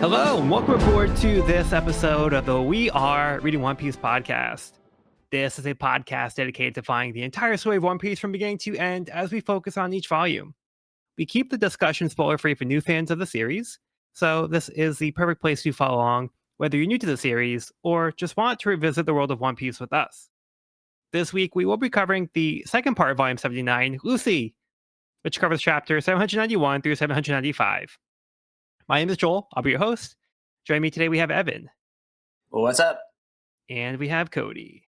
Hello, and welcome aboard to this episode of the We Are Reading One Piece podcast. This is a podcast dedicated to following the entire story of One Piece from beginning to end as we focus on each volume. We keep the discussion spoiler-free for new fans of the series, so this is the perfect place to follow along, whether you're new to the series or just want to revisit the world of One Piece with us. This week, we will be covering the second part of Volume 79, Lucy, which covers chapters 791 through 795. My name is Joel. I'll be your host. Joining me today, we have Evan. Well, what's up? And we have Cody.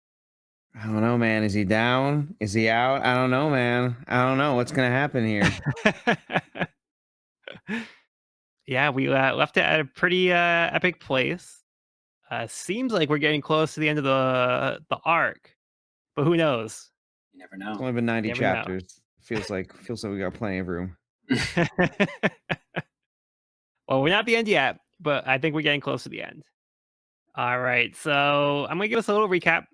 I don't know, man. Is he down? Is he out? I don't know, man. I don't know what's going to happen here. Yeah, we left it at a pretty epic place. Seems like we're getting close to the end of the arc, but who knows? You never know. It's only been 90 Never know. chapters. Feels like we got plenty of room. Well, we're not at the end yet, but I think we're getting close to the end. All right, so I'm going to give us a little recap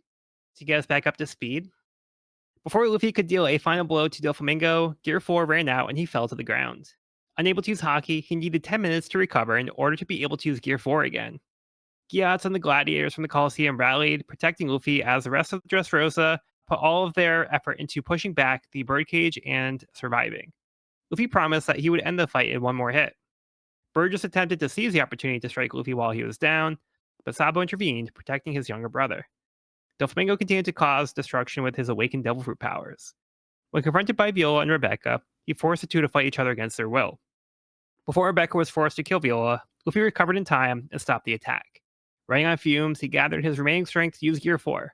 to get us back up to speed. Before Luffy could deal a final blow to Doflamingo, Gear 4 ran out and he fell to the ground. Unable to use Haki, he needed 10 minutes to recover in order to be able to use Gear 4 again. Gyatso and the gladiators from the Colosseum rallied, protecting Luffy as the rest of the Dressrosa put all of their effort into pushing back the birdcage and surviving. Luffy promised that he would end the fight in one more hit. Burgess attempted to seize the opportunity to strike Luffy while he was down, but Sabo intervened, protecting his younger brother. Doflamingo continued to cause destruction with his awakened devil fruit powers. When confronted by Viola and Rebecca, he forced the two to fight each other against their will. Before Rebecca was forced to kill Viola, Luffy recovered in time and stopped the attack. Running on fumes, he gathered his remaining strength to use Gear 4.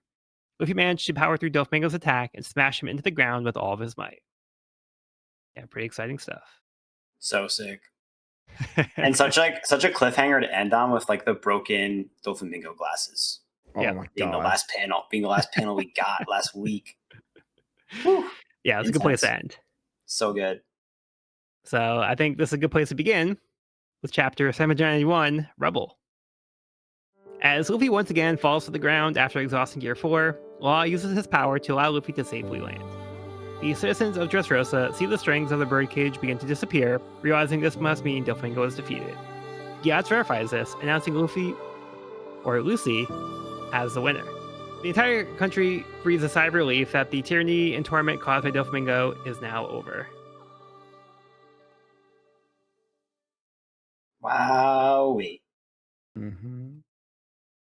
Luffy managed to power through Doflamingo's attack and smash him into the ground with all of his might. Yeah, pretty exciting stuff. So sick. And such a cliffhanger to end on with like the broken Doflamingo glasses. Oh Yeah, my Being the god. last panel we got last week. Whew. Yeah, it's a good place to end. So good. So I think this is a good place to begin with chapter 791, Rubble. As Luffy once again falls to the ground after exhausting Gear 4, Law uses his power to allow Luffy to safely land. The citizens of Dressrosa see the strings of the birdcage begin to disappear, realizing this must mean Doflamingo is defeated. Gyatso verifies this, announcing Lucy as the winner. The entire country breathes a sigh of relief that the tyranny and torment caused by Doflamingo is now over. Wowee. Mm-hmm.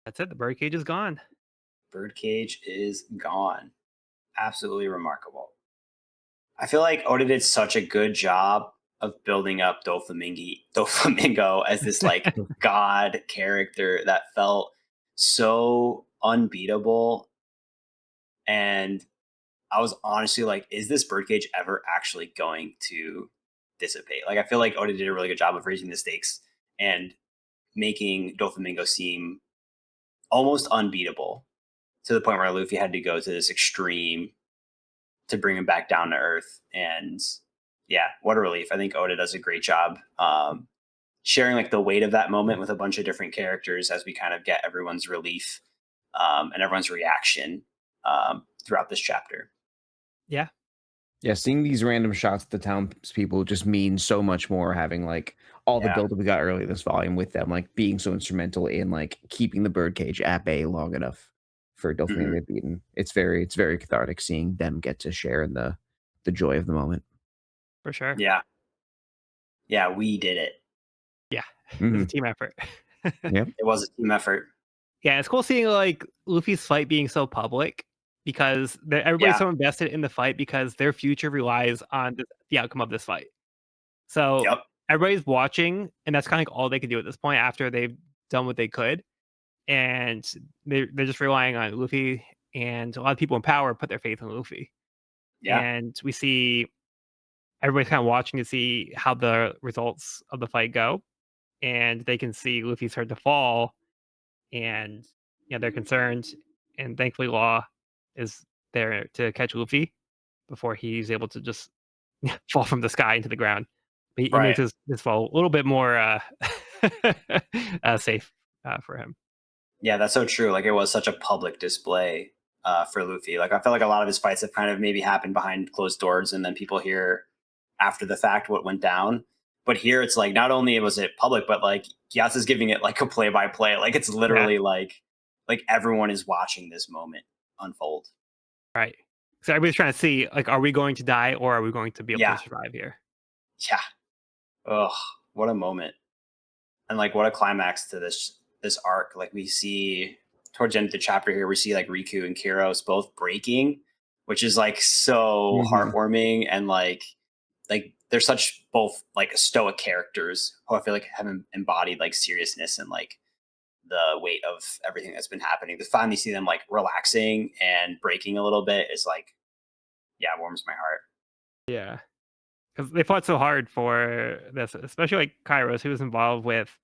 That's it, the birdcage is gone. Birdcage is gone. Absolutely remarkable. I feel like Oda did such a good job of building up Doflamingo as this like god character that felt so unbeatable. And I was honestly like, is this birdcage ever actually going to dissipate? Like, I feel like Oda did a really good job of raising the stakes and making Doflamingo seem almost unbeatable to the point where Luffy had to go to this extreme to bring him back down to earth. And yeah, what a relief. I think Oda does a great job sharing like the weight of that moment with a bunch of different characters as we kind of get everyone's relief and everyone's reaction throughout this chapter. Yeah. Yeah, seeing these random shots of the townspeople just means so much more, having like all the build that we got early this volume with them, like being so instrumental in like keeping the birdcage at bay long enough for Doflamingo to be beaten. It's very cathartic seeing them get to share in the joy of the moment. For sure. Yeah. Yeah, we did it. Yeah. It was a team effort. Yep. It was a team effort. Yeah, it's cool seeing like Luffy's fight being so public because everybody's so invested in the fight because their future relies on the outcome of this fight. So everybody's watching, and that's kind of like all they can do at this point after they've done what they could. And they're just relying on Luffy, and a lot of people in power put their faith in Luffy. Yeah. And we see everybody's kind of watching to see how the results of the fight go. And they can see Luffy start to fall, and they're concerned. And thankfully, Law is there to catch Luffy before he's able to just fall from the sky into the ground. But he makes his fall a little bit more safe for him. Yeah, that's so true. Like, it was such a public display for Luffy. Like, I feel like a lot of his fights have kind of maybe happened behind closed doors, and then people hear after the fact what went down. But here it's like not only was it public, but like Gyatso is giving it like a play by play. Like it's Yeah, literally like everyone is watching this moment unfold. right. So everybody's trying to see, like, are we going to die or are we going to be able to Yeah. survive here? Yeah. Ugh. What a moment. And like what a climax to this arc. Like we see towards the end of the chapter here, we see like Riku and Kiros both breaking, which is like so Mhm. heartwarming and like they're such both like stoic characters who I feel like have embodied like seriousness and like the weight of everything that's been happening. To finally see them like relaxing and breaking a little bit is like, yeah, warms my heart. Yeah, because they fought so hard for this, especially like Kairos, who was involved with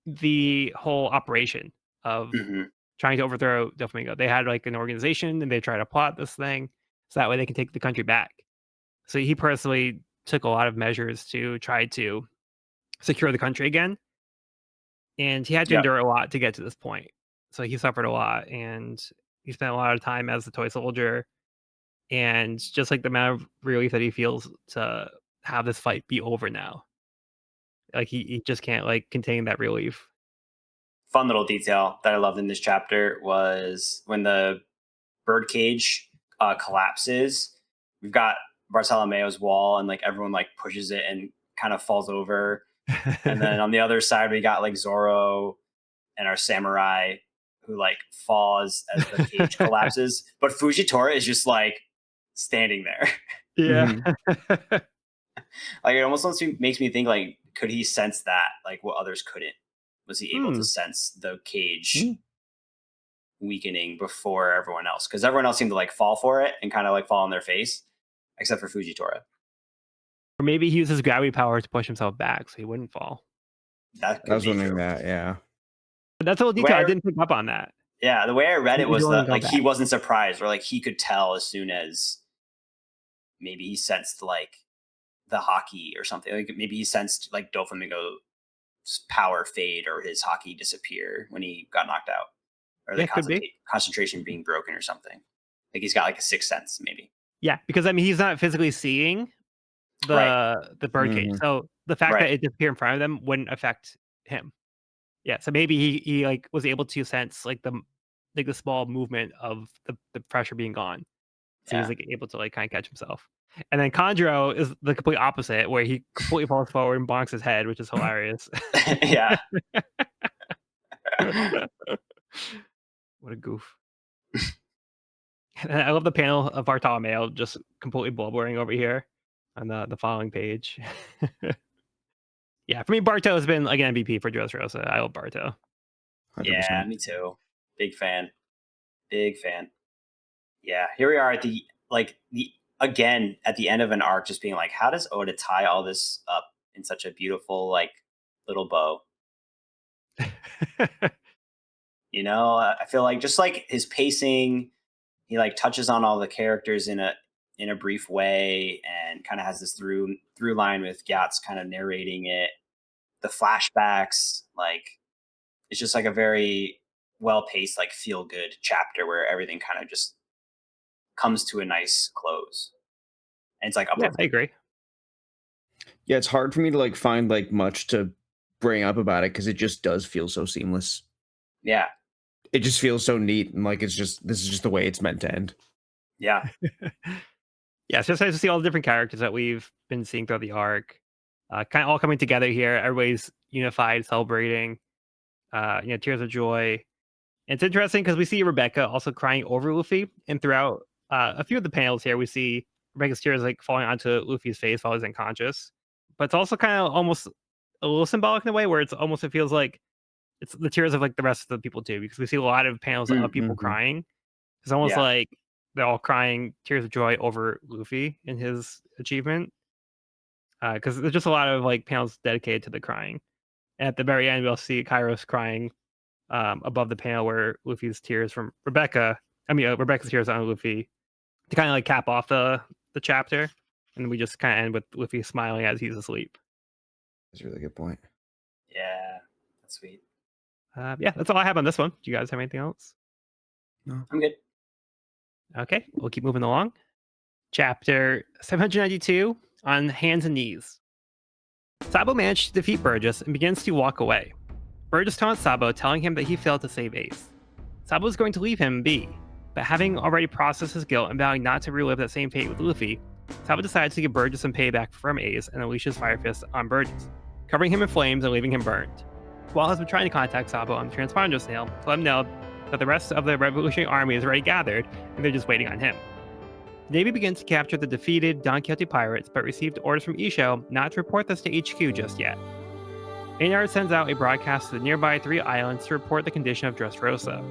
the whole operation of Hmm. trying to overthrow Doflamingo. They had like an organization and they tried to plot this thing so that way they can take the country back. So he personally took a lot of measures to try to secure the country again, and he had to Yep. endure a lot to get to this point. So he suffered a lot, and he spent a lot of time as the toy soldier, and just like the amount of relief that he feels to have this fight be over now. Like he just can't like contain that relief. Fun little detail that I loved in this chapter was when the birdcage collapses. We've got Bartolomeo's wall, and like everyone like pushes it and kind of falls over. And then on the other side, we got like Zoro and our samurai who like falls as the cage collapses. But Fujitora is just like standing there. Yeah. Mhm. Like it almost makes me think like, could he sense that like what others couldn't? Was he able to Hmm. sense the cage Mm. weakening before everyone else? Because everyone else seemed to like fall for it and kind of like fall on their face, except for Fujitora. Or maybe he uses gravity power to push himself back so he wouldn't fall. That I could was be wondering true. that, yeah. But that's a little The way detail. I I, didn't pick up on that. yeah, the way I read it He's was willing to that go like he back. wasn't surprised, or like he could tell as soon as maybe he sensed like the hockey or something. Like maybe he sensed like Doflamingo's power fade or his hockey disappear when he got knocked out, or the Yeah, could be. concentration being broken or something. Like he's got like a sixth sense, maybe. Yeah, because I mean he's not physically seeing Right. the birdcage. Mhm. So the fact Right. that it disappeared in front of them wouldn't affect him. Yeah, so maybe he like was able to sense like the small movement of the pressure being gone. So he's Yeah. like able to like kind of catch himself. And then Conjuro is the complete opposite, where he completely falls forward and bonks his head, which is hilarious. Yeah. What a goof. And I love the panel of Bartolomeo just completely blubbering over here on the following page. Yeah, for me, Barto has been like an MVP for Dressrosa. I love Barto. Yeah, 100%. me too. Big fan. Big fan. Yeah. Here we are at the like the again at the end of an arc, just being like, how does Oda tie all this up in such a beautiful like little bow? You know, I feel like just like his pacing, he like touches on all the characters in a brief way, and kind of has this through line with Gyat's kind of narrating it. The flashbacks, like it's just like a very well paced, like feel good chapter where everything kind of just comes to a nice close, and it's like Yeah, I uplifting. agree. Yeah, it's hard for me to, like, find, like, much to bring up about it because it just does feel so seamless. Yeah, It just feels so neat and, like, it's just this is just the way it's meant to end. yeah, Yeah, it's just nice to see all the different characters that we've been seeing throughout the arc, kind of all coming together here. Everybody's unified, celebrating, tears of joy. It's interesting because we see Rebecca also crying over Luffy, and throughout a few of the panels here, we see Rebecca's tears like falling onto Luffy's face while he's unconscious. But it's also kind of almost a little symbolic in a way where it's almost it feels like it's the tears of like the rest of the people too, because we see a lot of panels of people Mhm. crying. It's almost yeah, like they're all crying tears of joy over Luffy and his achievement. Because there's just a lot of like panels dedicated to the crying. And at the very end, we'll see Kairos crying above the panel where Luffy's tears from Rebecca. I mean, Rebecca's tears on Luffy to kind of like cap off the chapter, and we just kind of end with Luffy smiling as he's asleep. That's a really good point. yeah. That's sweet. Yeah, that's all I have on this one. Do you guys have anything else? No. I'm good. Okay, we'll keep moving along. Chapter 792 on hands and knees. Sabo managed to defeat Burgess and begins to walk away. Burgess taunts Sabo, telling him that he failed to save Ace. Sabo is going to leave him be, but having already processed his guilt and vowing not to relive that same fate with Luffy, Sabo decides to give Burgess some payback from Ace and unleashes Fire Fist on Burgess, covering him in flames and leaving him burned. Wall has been trying to contact Sabo on the transponder snail to let him know that the rest of the Revolutionary Army is already gathered and they're just waiting on him. The Navy begins to capture the defeated Don Quixote pirates, but received orders from Isho not to report this to HQ just yet. Maynard sends out a broadcast to the nearby 3 islands to report the condition of Dressrosa.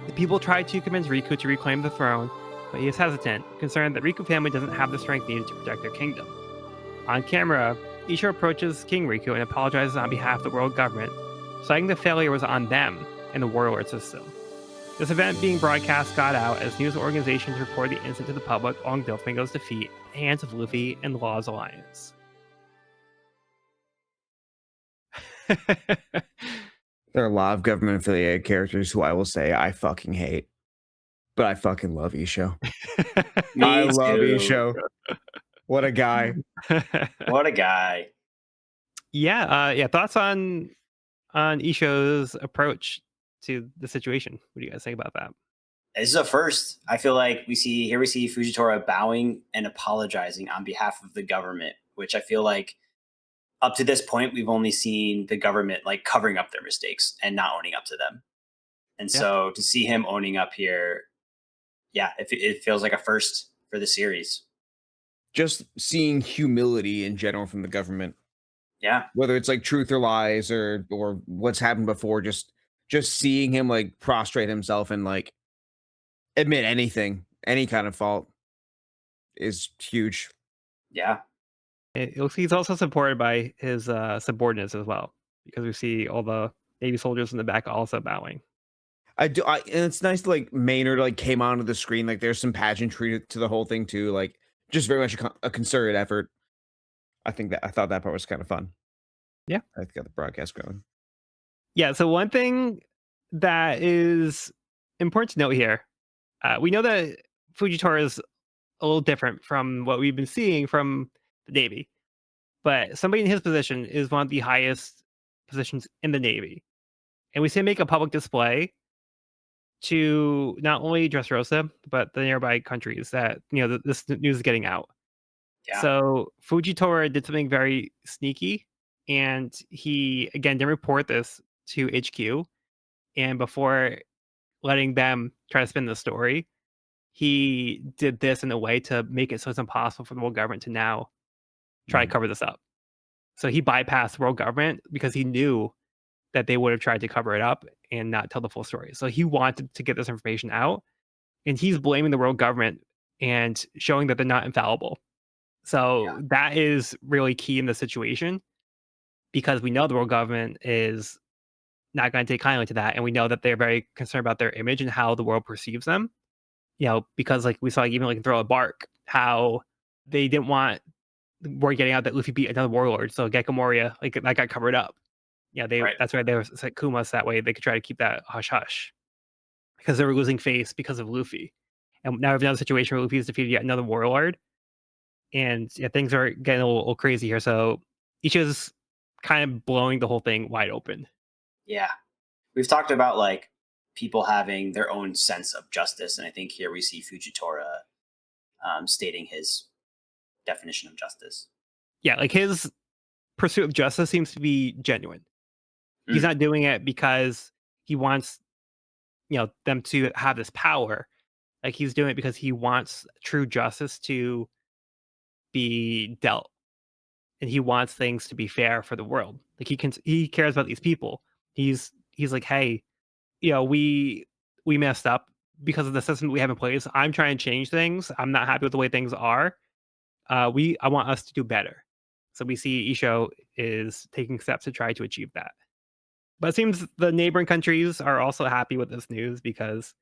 The people try to convince Riku to reclaim the throne, but he is hesitant, concerned that Riku family doesn't have the strength needed to protect their kingdom. On camera, Isho approaches King Riku and apologizes on behalf of the world government, citing the failure was on them and the warlord system. This event being broadcast got out as news organizations reported the incident to the public along Doflamingo's defeat at the hands of Luffy and the Law's Alliance. There are a lot of government affiliated characters who I will say I fucking hate, but I fucking love Isho. I love Isho. What a guy. What a guy. Yeah. Thoughts on Isho's approach to the situation? What do you guys think about that? This is a first. I feel like we see Fujitora bowing and apologizing on behalf of the government, which I feel like up to this point we've only seen the government like covering up their mistakes and not owning up to them. And so to see him owning up here, it feels like a first for the series. Just seeing humility in general from the government. Yeah. Whether it's like truth or lies or what's happened before, just seeing him like prostrate himself and like admit anything, any kind of fault is huge. Yeah. It looks he's also supported by his subordinates as well, because we see all the Navy soldiers in the back also bowing. And it's nice to like Maynard like came onto the screen. Like there's some pageantry to the whole thing too. Like just very much a concerted effort. I thought that part was kind of fun. Yeah. I got the broadcast going. Yeah. So one thing that is important to note here, we know that Fujitora is a little different from what we've been seeing from the Navy, but somebody in his position is one of the highest positions in the Navy. And we see him make a public display to not only Dressrosa, but the nearby countries that, this news is getting out. Yeah. So Fujitora did something very sneaky, and he, again, didn't report this to HQ. And before letting them try to spin the story, he did this in a way to make it so it's impossible for the world government to now try to cover this up. So he bypassed the world government because he knew that they would have tried to cover it up and not tell the full story. So he wanted to get this information out, and he's blaming the world government and showing that they're not infallible. So that is really key in the situation, because we know the world government is not going to take kindly to that, and we know that they're very concerned about their image and how the world perceives them. Because like we saw, even like in Throw a Bark, how they didn't want word getting out that Luffy beat another warlord, so Gecko Moria, like that got covered up. That's why they were set Kumas that way they could try to keep that hush hush, because they were losing face because of Luffy. And now we have another situation where Luffy's defeated yet another warlord, and things are getting a little crazy here. So Ichigo's kind of blowing the whole thing wide open. Yeah. We've talked about like people having their own sense of justice, and I think here we see Fujitora stating his definition of justice. Yeah, like his pursuit of justice seems to be genuine. He's not doing it because he wants, them to have this power. Like he's doing it because he wants true justice to be dealt, and he wants things to be fair for the world. Like he cares about these people. He's like, hey, we messed up because of the system we have in place. I'm trying to change things. I'm not happy with the way things are. I want us to do better. So we see Isho is taking steps to try to achieve that. But it seems the neighboring countries are also happy with this news, because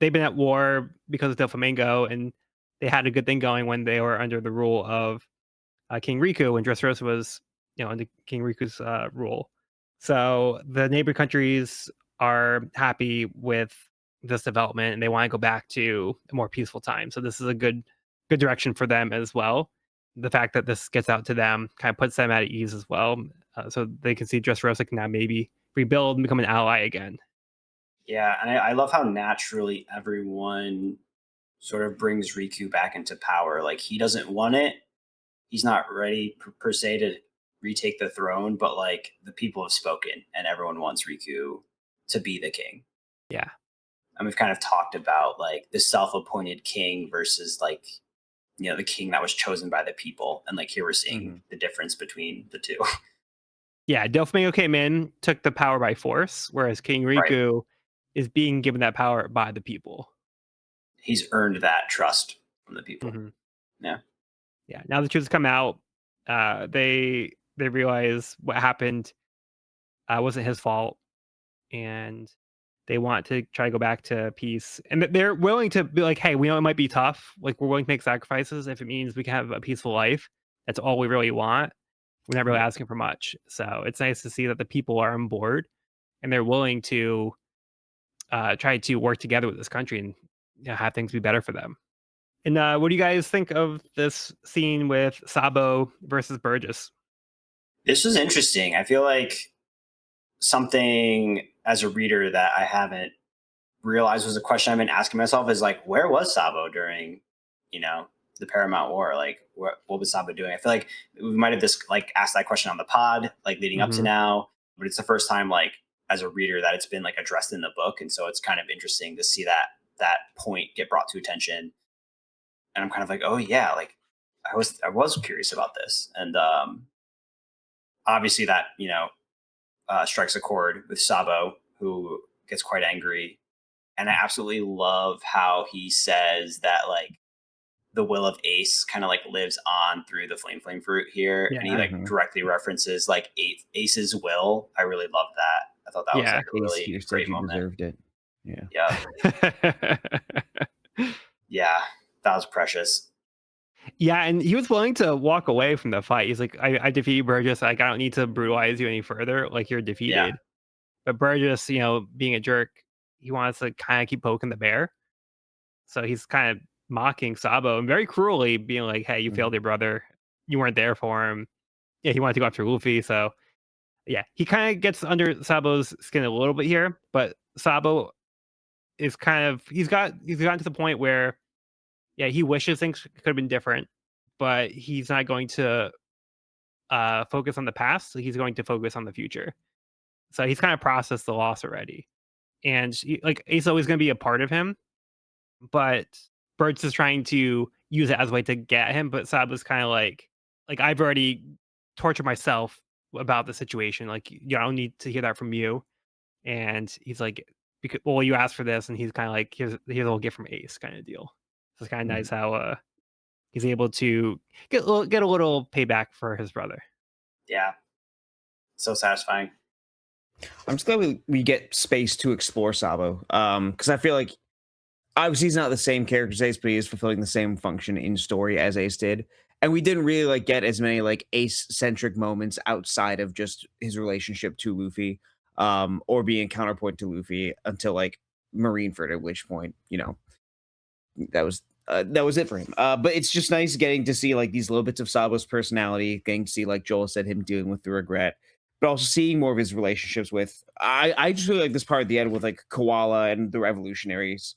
they've been at war because of Doflamingo, and they had a good thing going when they were under the rule of King Riku, when Dressrosa was, under King Riku's rule. So the neighboring countries are happy with this development, and they want to go back to a more peaceful time. So this is a good direction for them as well. The fact that this gets out to them kind of puts them at ease as well. so they can see Dressrosa can now maybe rebuild and become an ally again. Yeah, and I love how naturally everyone sort of brings Riku back into power. Like he doesn't want it. He's not ready per se to retake the throne, but like the people have spoken and everyone wants Riku to be the king. Yeah. And we've kind of talked about like the self-appointed king versus like, the king that was chosen by the people. And like here we're seeing the difference between the two. Yeah, Doflamingo came in, took the power by force, whereas King Right. Riku is being given that power by the people. He's earned that trust from the people. Mhm. Yeah. Yeah, now the truth has come out. They realize what happened wasn't his fault, and they want to try to go back to peace. And they're willing to be like, "Hey, we know it might be tough. Like, we're willing to make sacrifices if it means we can have a peaceful life. That's all we really want. We're not really Yeah. asking for much." So it's nice to see that the people are on board and they're willing to try to work together with this country and have things be better for them. And what do you guys think of this scene with Sabo versus Burgess? This was interesting. I feel like something as a reader that I haven't realized was a question I've been asking myself is like, where was Sabo during, you know, the Paramount War? Like, what was Sabo doing? I feel like we might have just like asked that question on the pod, like leading up to Hmm. now, but it's the first time like as a reader that it's been like addressed in the book, and so it's kind of interesting to see that point get brought to attention. And I'm kind of like, oh yeah, like I was curious about this, and obviously that strikes a chord with Sabo, who gets quite angry. And I absolutely love how he says that like the will of Ace kind of like lives on through the flame fruit here, and he Yeah, like directly references like Ace's will. I really love that. I thought that was yeah, like a Ace really here said great you moment. deserved it. Yeah. Yeah, yeah, that was precious. yeah. And he was willing to walk away from the fight. He's like, I defeated Burgess. Like, I don't need to brutalize you any further. Like, you're Yeah, defeated." But Burgess, being a jerk, he wants to kind of keep poking the bear. So he's kind of mocking Sabo and very cruelly being like, "Hey, you failed Mhm. your brother. You weren't there for him." Yeah, he wanted to go after Luffy. So yeah, he kind of gets under Sabo's skin a little bit here, but Sabo is kind of he's gotten to the point where yeah, he wishes things could have been different, but he's not going to focus on the past. So he's going to focus on the future. So he's kind of processed the loss already, and like Ace always going to be a part of him, but Bird's is trying to use it as a way to get him. But Sabo's kind of like I've already tortured myself about the situation. Like, I don't need to hear that from you. And he's like, because well, you asked for this, and he's kind of like, here's a little gift from Ace, kind of deal. So it's kind of nice Mhm. how he's able to get a little payback for his brother. yeah, so satisfying. I'm just glad we get space to explore Sabo. Because I feel like obviously he's not the same character as Ace, but he is fulfilling the same function in story as Ace did. And we didn't really like get as many like Ace centric moments outside of just his relationship to Luffy, or being counterpoint to Luffy until like Marineford, at which point, that was it for him. But it's just nice getting to see like these little bits of Sabo's personality, getting to see like Joel said him dealing with the regret, but also seeing more of his relationships with. I just really like this part at the end with like Koala and the revolutionaries,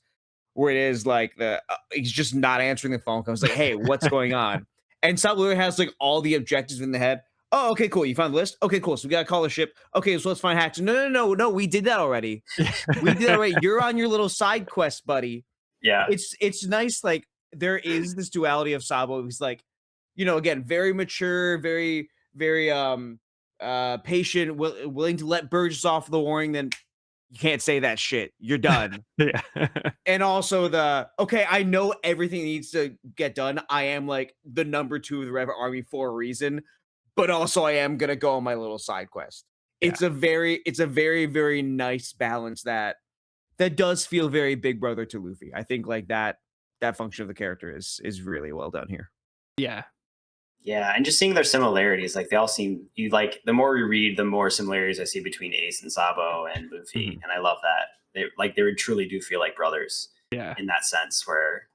where it is like he's just not answering the phone call. It's like, hey, what's going on? And Sabo literally has like all the objectives in the head. Oh, okay, cool. You found the list. Okay, cool. So we gotta call the ship. Okay, so let's find Hatch. No, no, no, no. We did that already. We did that already. You're on your little side quest, buddy. Yeah, It's nice. Like there is this duality of Sabo. He's like, again, very mature, very patient, willing to let Burgess off the warning. Then you can't say that shit. You're done. Yeah. And also okay, I know everything needs to get done. I am like the number 2 of the Red Army for a reason, but also I am gonna go on my little side quest. Yeah. It's a very, very nice balance that does feel very Big Brother to Luffy. I think like that function of the character is really well done here. Yeah. yeah, and just seeing their similarities, like they all seem you like the more we read, the more similarities I see between Ace and Sabo and Luffy, Mhm. and I love that they would truly do feel like brothers Yeah. in that sense. Where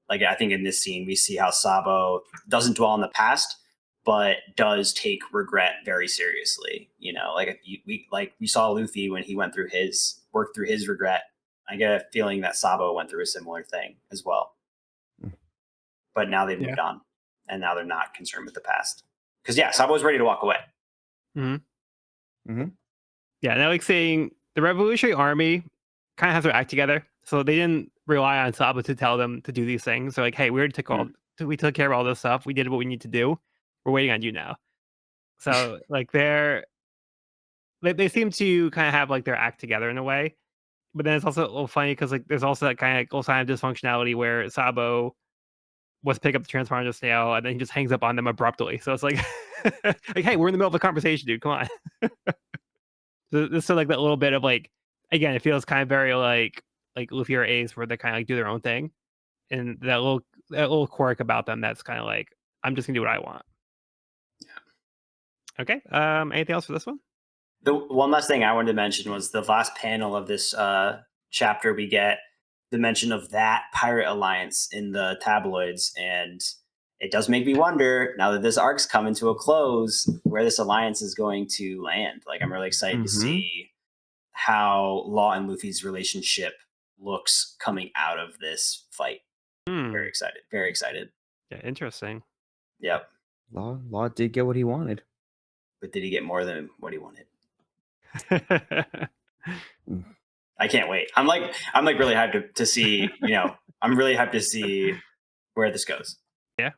like I think in this scene we see how Sabo doesn't dwell on the past, but does take regret very seriously. We saw Luffy when he went through his worked through his regret. I get a feeling that Sabo went through a similar thing as well. But now they've Yeah. moved on, and now they're not concerned with the past. Because Sabo's ready to walk away. Yeah, now like saying the Revolutionary Army kind of has their act together, so they didn't rely on Sabo to tell them to do these things. They're like, "Hey, we took care of all this stuff. We did what we need to do. We're waiting on you now." So like they seem to kind of have like their act together in a way. But then it's also a little funny because like there's also that kind of little sign of dysfunctionality where Sabo was pick up the transponder snail and then he just hangs up on them abruptly. So it's like, like, hey, we're in the middle of a conversation, dude. Come on. So this is like that little bit of like, again, it feels kind of very like Luffy or Ace where they kind of like do their own thing, and that little quirk about them that's kind of like, I'm just gonna do what I want. Okay. Anything else for this one? The one last thing I wanted to mention was the last panel of this chapter. We get the mention of that pirate alliance in the tabloids, and it does make me wonder, now that this arc's coming to a close, where this alliance is going to land. Like, I'm really excited to see how Law and Luffy's relationship looks coming out of this fight. Very excited. Very excited. Yeah, interesting. Yep. Law did get what he wanted. But did he get more than what he wanted? I can't wait. I'm really hyped to see, I'm really hyped to see where this goes. Yeah.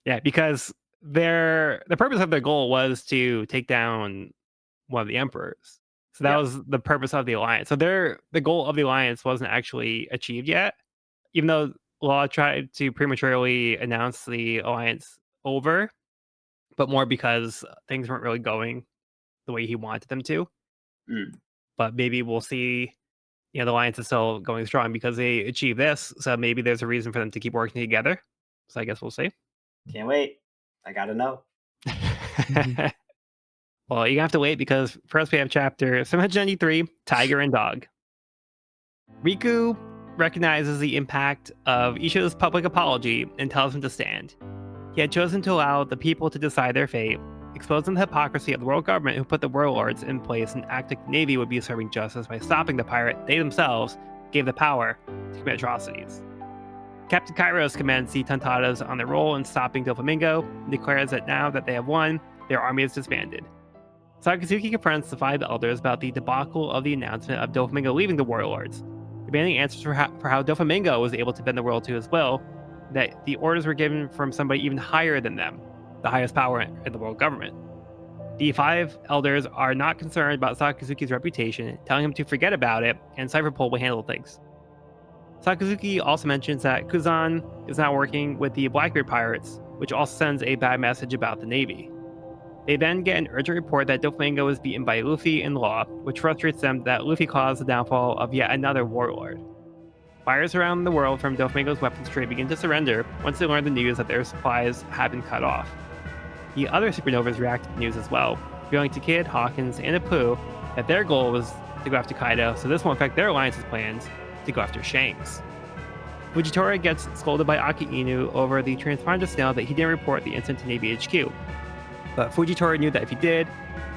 Yeah, because the purpose of their goal was to take down one of the emperors. So that was the purpose of the alliance. So the goal of the alliance wasn't actually achieved yet, even though Law tried to prematurely announce the alliance over, but more because things weren't really going the way he wanted them to. But maybe we'll see, the alliance is still going strong because they achieved this. So maybe there's a reason for them to keep working together. So I guess we'll see. Can't wait. I gotta know. Well, you have to wait because first we have chapter 793, Tiger and Dog. Riku recognizes the impact of Isha's public apology and tells him to stand. He had chosen to allow the people to decide their fate, exposing the hypocrisy of the world government who put the warlords in place and acted like the Navy would be serving justice by stopping the pirate they themselves gave the power to commit atrocities. Captain Kairos commends the Tontadas on their role in stopping Doflamingo and declares that now that they have won, their army is disbanded. Sakazuki confronts the five elders about the debacle of the announcement of Doflamingo leaving the warlords, demanding answers for how Doflamingo was able to bend the world to his will, that the orders were given from somebody even higher than them, the highest power in the world government. The five elders are not concerned about Sakazuki's reputation, telling him to forget about it, and Cypherpole will handle things. Sakazuki also mentions that Kuzan is now working with the Blackbeard pirates, which also sends a bad message about the Navy. They then get an urgent report that Doflamingo was beaten by Luffy and Law, which frustrates them that Luffy caused the downfall of yet another warlord. Buyers around the world from Doflamingo's weapons trade begin to surrender once they learn the news that their supplies have been cut off. The other supernovas react to the news as well, revealing to Kid, Hawkins, and Apu that their goal was to go after Kaido, so this won't affect their alliance's plans to go after Shanks. Fujitora gets scolded by Aki Inu over the transponder snail that he didn't report the incident to Navy HQ. But Fujitora knew that if he did,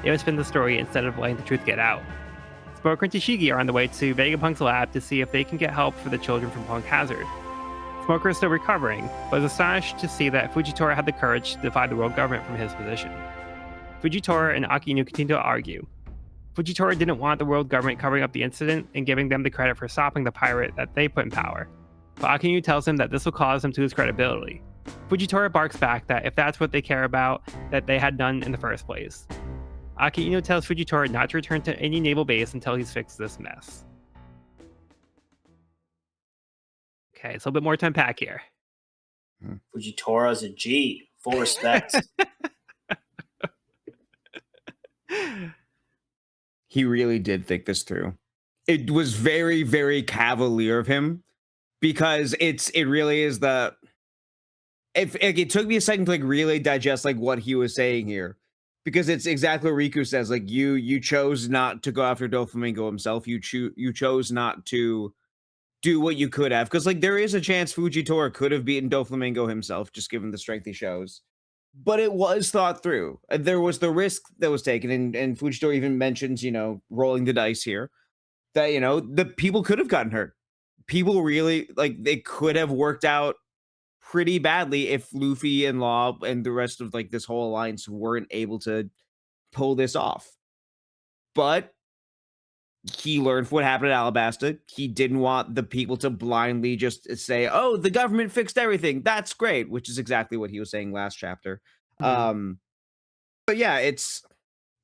they would spin the story instead of letting the truth get out. Smoker and Tashigi are on the way to Vegapunk's lab to see if they can get help for the children from Punk Hazard. Smoker is still recovering, but is astonished to see that Fujitora had the courage to defy the world government from his position. Fujitora and Aki Inu continue to argue. Fujitora didn't want the world government covering up the incident and giving them the credit for stopping the pirate that they put in power. But Aki Inu tells him that this will cause him to lose credibility. Fujitora barks back that if that's what they care about, that they had done in the first place. Aki Inu tells Fujitora not to return to any naval base until he's fixed this mess. Okay, it's a little bit more to unpack here. Fujitora's a G. Full respect. He really did think this through. It was very, very cavalier of him because it really is the. It took me a second to really digest what he was saying here, because it's exactly what Riku says. You chose not to go after Doflamingo himself. You chose not to do what you could have, because there is a chance Fujitora could have beaten Doflamingo himself, just given the strength he shows. but it was thought through. There was the risk that was taken, and Fujitora even mentions, rolling the dice here that the people could have gotten hurt. People really like they could have worked out pretty badly if Luffy and Law and the rest of like this whole alliance weren't able to pull this off. But he learned what happened at Alabasta. He didn't want the people to blindly just say, "Oh, the government fixed everything. That's great," which is exactly what he was saying last chapter. Mhm. But yeah, it's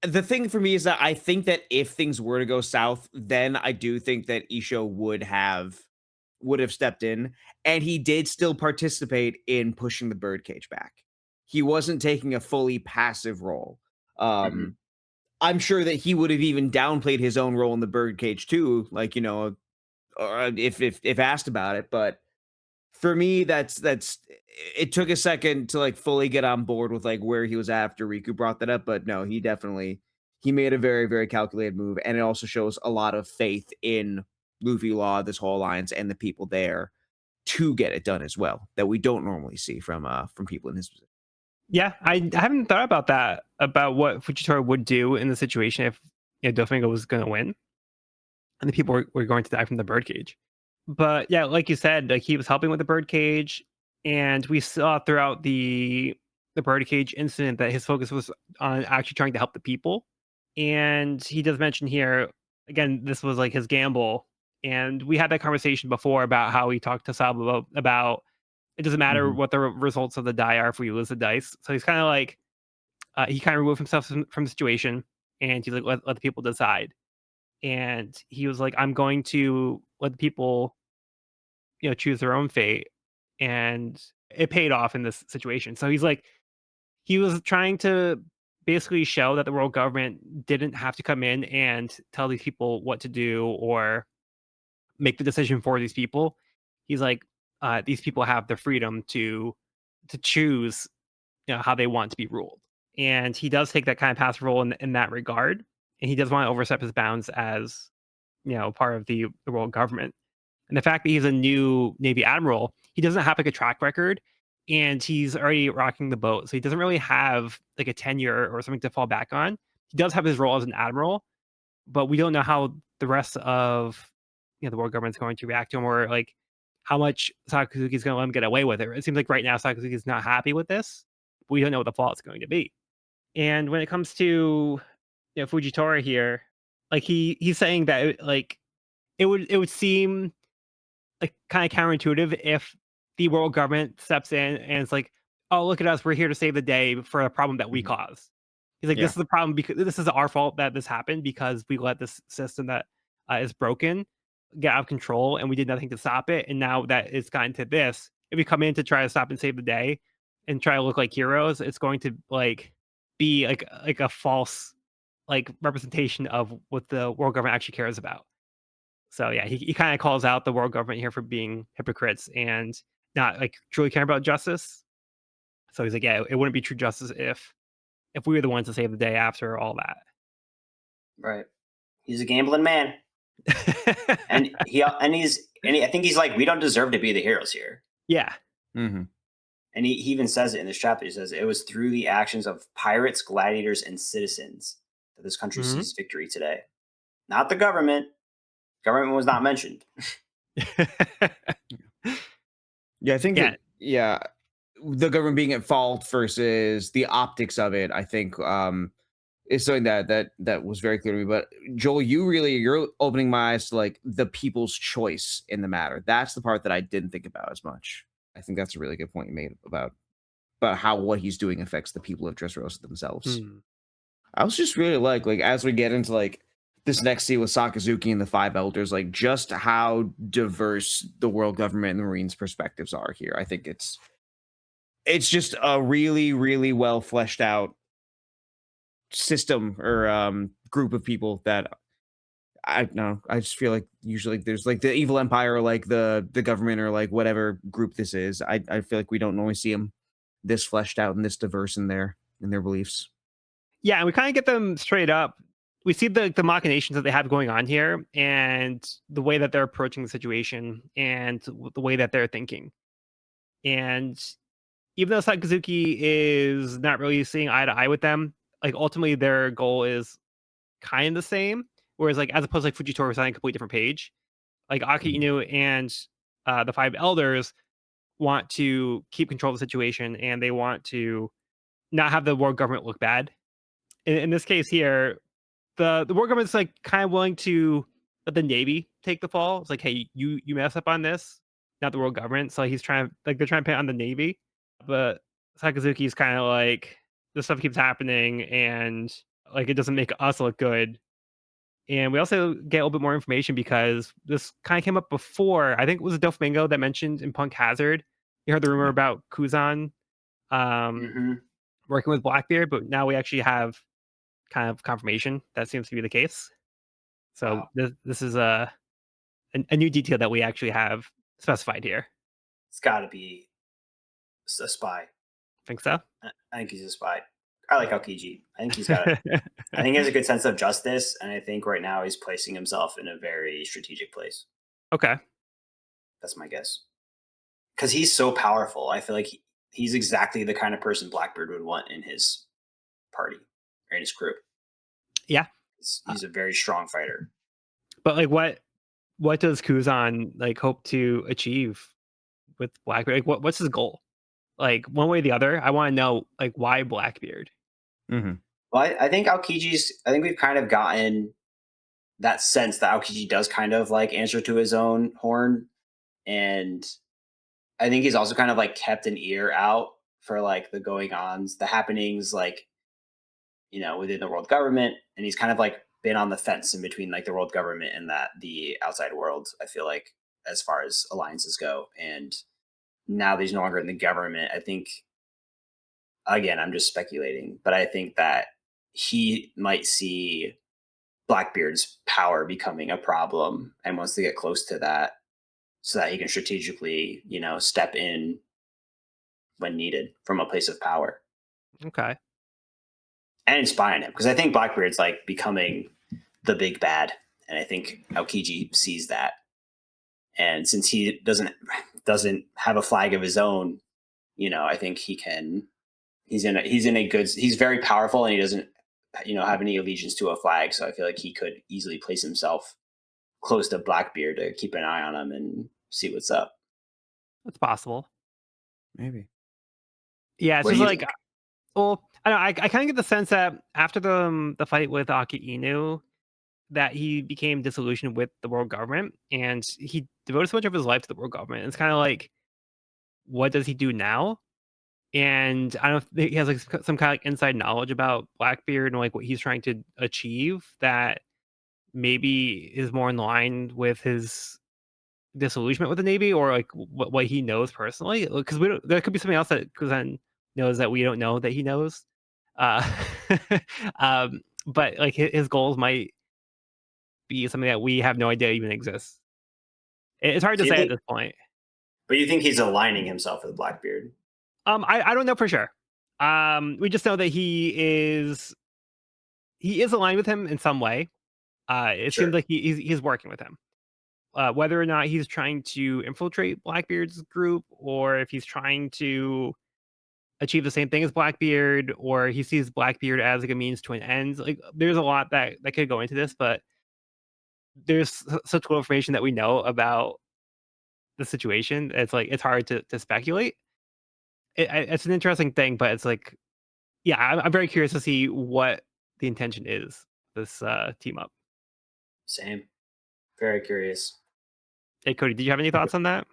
the thing for me is that I think that if things were to go south, then I do think that Isho would have stepped in, and he did still participate in pushing the birdcage back. He wasn't taking a fully passive role. Hmm. I'm sure that he would have even downplayed his own role in the birdcage too, like or if asked about it. But for me, that's it took a second to like fully get on board with like where he was at after Riku brought that up. But no, he made a very, very calculated move, and it also shows a lot of faith in Luffy Law, this whole alliance, and the people there to get it done as well that we don't normally see from people in his position. Yeah, I haven't thought about that, about what Fujitora would do in the situation if Doflamingo was going to win and the people were going to die from the birdcage. But yeah, like you said, like he was helping with the birdcage, and we saw throughout the birdcage incident that his focus was on actually trying to help the people. And he does mention here again, this was like his gamble. And we had that conversation before about how he talked to Sabo about it doesn't matter Mhm. what the results of the die are if we lose the dice. So he's kind of like he kind of removed himself from the situation, and he's like, let the people decide. And he was like, I'm going to let the people, choose their own fate. And it paid off in this situation. So he's like, he was trying to basically show that the world government didn't have to come in and tell these people what to do or make the decision for these people. He's like, these people have the freedom to choose, how they want to be ruled. And he does take that kind of passive role in that regard. And he does want to overstep his bounds as, part of the world government. And the fact that he's a new Navy admiral, he doesn't have like a track record, and he's already rocking the boat. So he doesn't really have like a tenure or something to fall back on. He does have his role as an admiral, but we don't know how the rest of the world government's going to react to him, or like how much Sakazuki's going to let him get away with it. It seems like right now Sakazuki's not happy with this. We don't know what the fault is going to be. And when it comes to Fujitora here, like he's saying that like it would seem like kind of counterintuitive if the world government steps in and it's like, "Oh, look at us, we're here to save the day for a problem that we Mhm. caused." He's like, "This Yeah. is the problem because this is our fault that this happened because we let this system that is broken get out of control and we did nothing to stop it. And now that it's gotten to this, if we come in to try to stop and save the day and try to look like heroes, it's going to like be like a false like representation of what the world government actually cares about." So yeah, he kind of calls out the world government here for being hypocrites and not like truly caring about justice. So he's like, yeah, it wouldn't be true justice if we were the ones to save the day after all Right. He's a gambling man, that. and I think he's like, we don't deserve to be the heroes here. Yeah. Mhm. And he even says it in this chapter. He says it was through the actions of pirates, gladiators, and citizens that this country Hmm. sees victory today. Not the government. Government was not mentioned. Yeah, I think Yeah. that the government being at fault versus the optics of it, I think is something that was very clear to me. But Joel, you're opening my eyes to like the people's choice in the matter. That's the part that I didn't think about as much. I think that's a really good point you made about how what he's doing affects the people of Dressrosa themselves. Hmm. I was just really like as we get into like this next scene with Sakazuki and the Five Elders, like just how diverse the world government and the Marines' perspectives are here. I think it's just a really, really well fleshed out system or group of people that I know. I just feel like usually there's like the evil empire or like the government or like whatever group this is. I feel like we don't normally see them this fleshed out and this diverse in their beliefs. Yeah, and we kind of get them straight up. We see the machinations that they have going on here, and the way that they're approaching the situation, and the way that they're thinking. And even though Sakazuki is not really seeing eye to eye with them, like ultimately their goal is kind of the same. Whereas like as opposed to like Fujitora was on a completely different page, like Aki Mhm. Inu and the five elders want to keep control of the situation and they want to not have the world government look bad. In this case here, the world government's like kind of willing to let the Navy take the fall. It's like, hey, you mess up on this, not the world government. So he's trying like they're trying to pin it on the Navy. But Sakazuki's kind of like this stuff keeps happening and like it doesn't make us look good. And we also get a little bit more information because this kind of came up before. I think it was Doflamingo that mentioned in Punk Hazard. You heard the rumor Yeah. about Kuzan um, Hmm. working with Blackbeard, but now we actually have kind of confirmation that seems to be the case. So Wow, this is a new detail that we actually have specified here. it's got to be a spy. Think so? I think he's a spy. I like Aokiji. I think he's got it. I think he has a good sense of justice, and I think right now he's placing himself in a very strategic place. Okay. That's my guess. Because he's so powerful. I feel like he's exactly the kind of person Blackbeard would want in his party or in his group. Yeah. Uh, He's a very strong fighter. but like what does Kuzan like hope to achieve with Blackbeard? Like what's his goal? Like one way or the other, I want to know like why Blackbeard. Mhm. Well, I think Aokiji's. I think we've kind of gotten that sense that Aokiji does kind of like answer to his own horn, and I think he's also kind of like kept an ear out for like the going ons, the happenings, like within the world government, and he's kind of like been on the fence in between like the world government and that the outside world. I feel like as far as alliances go, and now that he's no longer in the government, I think again I'm just speculating, but I think that he might see Blackbeard's power becoming a problem and wants to get close to that so that he can strategically, step in when needed from a place of power Okay. and inspiring him. Because I think Blackbeard's like becoming the big bad, and I think Aokiji sees that. And since he doesn't have a flag of his own, I think he can. He's very powerful, and he doesn't, have any allegiance to a flag. So I feel like he could easily place himself close to Blackbeard to keep an eye on him and see what's up. That's possible. Maybe. Yeah, it's What do just you like think? well, I don't know, I kind of get the sense that after the fight with Aki Inu, that he became disillusioned with the world government and he devoted so much of his life to the world government. It's kind of like, what does he do now? And I don't know if he has like some kind of like inside knowledge about Blackbeard and like what he's trying to achieve that maybe is more in line with his disillusionment with the Navy or like what he knows personally. Because we don't, there could be something else that Kuzan knows that we don't know that he knows. Uh, but like his goals might be something that we have no idea even exists. It's hard to So you say at think, this point. but you think he's aligning himself with Blackbeard? I don't know for sure. We just know that he is aligned with him in some way. It seems Sure. like he's working with him. Whether or not he's trying to infiltrate Blackbeard's group, or if he's trying to achieve the same thing as Blackbeard, or he sees Blackbeard as like a means to an end. Like, there's a lot that could go into this, but there's such little information that we know about the situation. It's like it's hard to speculate. It's an interesting thing, but it's like, yeah, I'm very curious to see what the intention is. This team up. Same. Very curious. Hey, Cody, did you have any thoughts on that?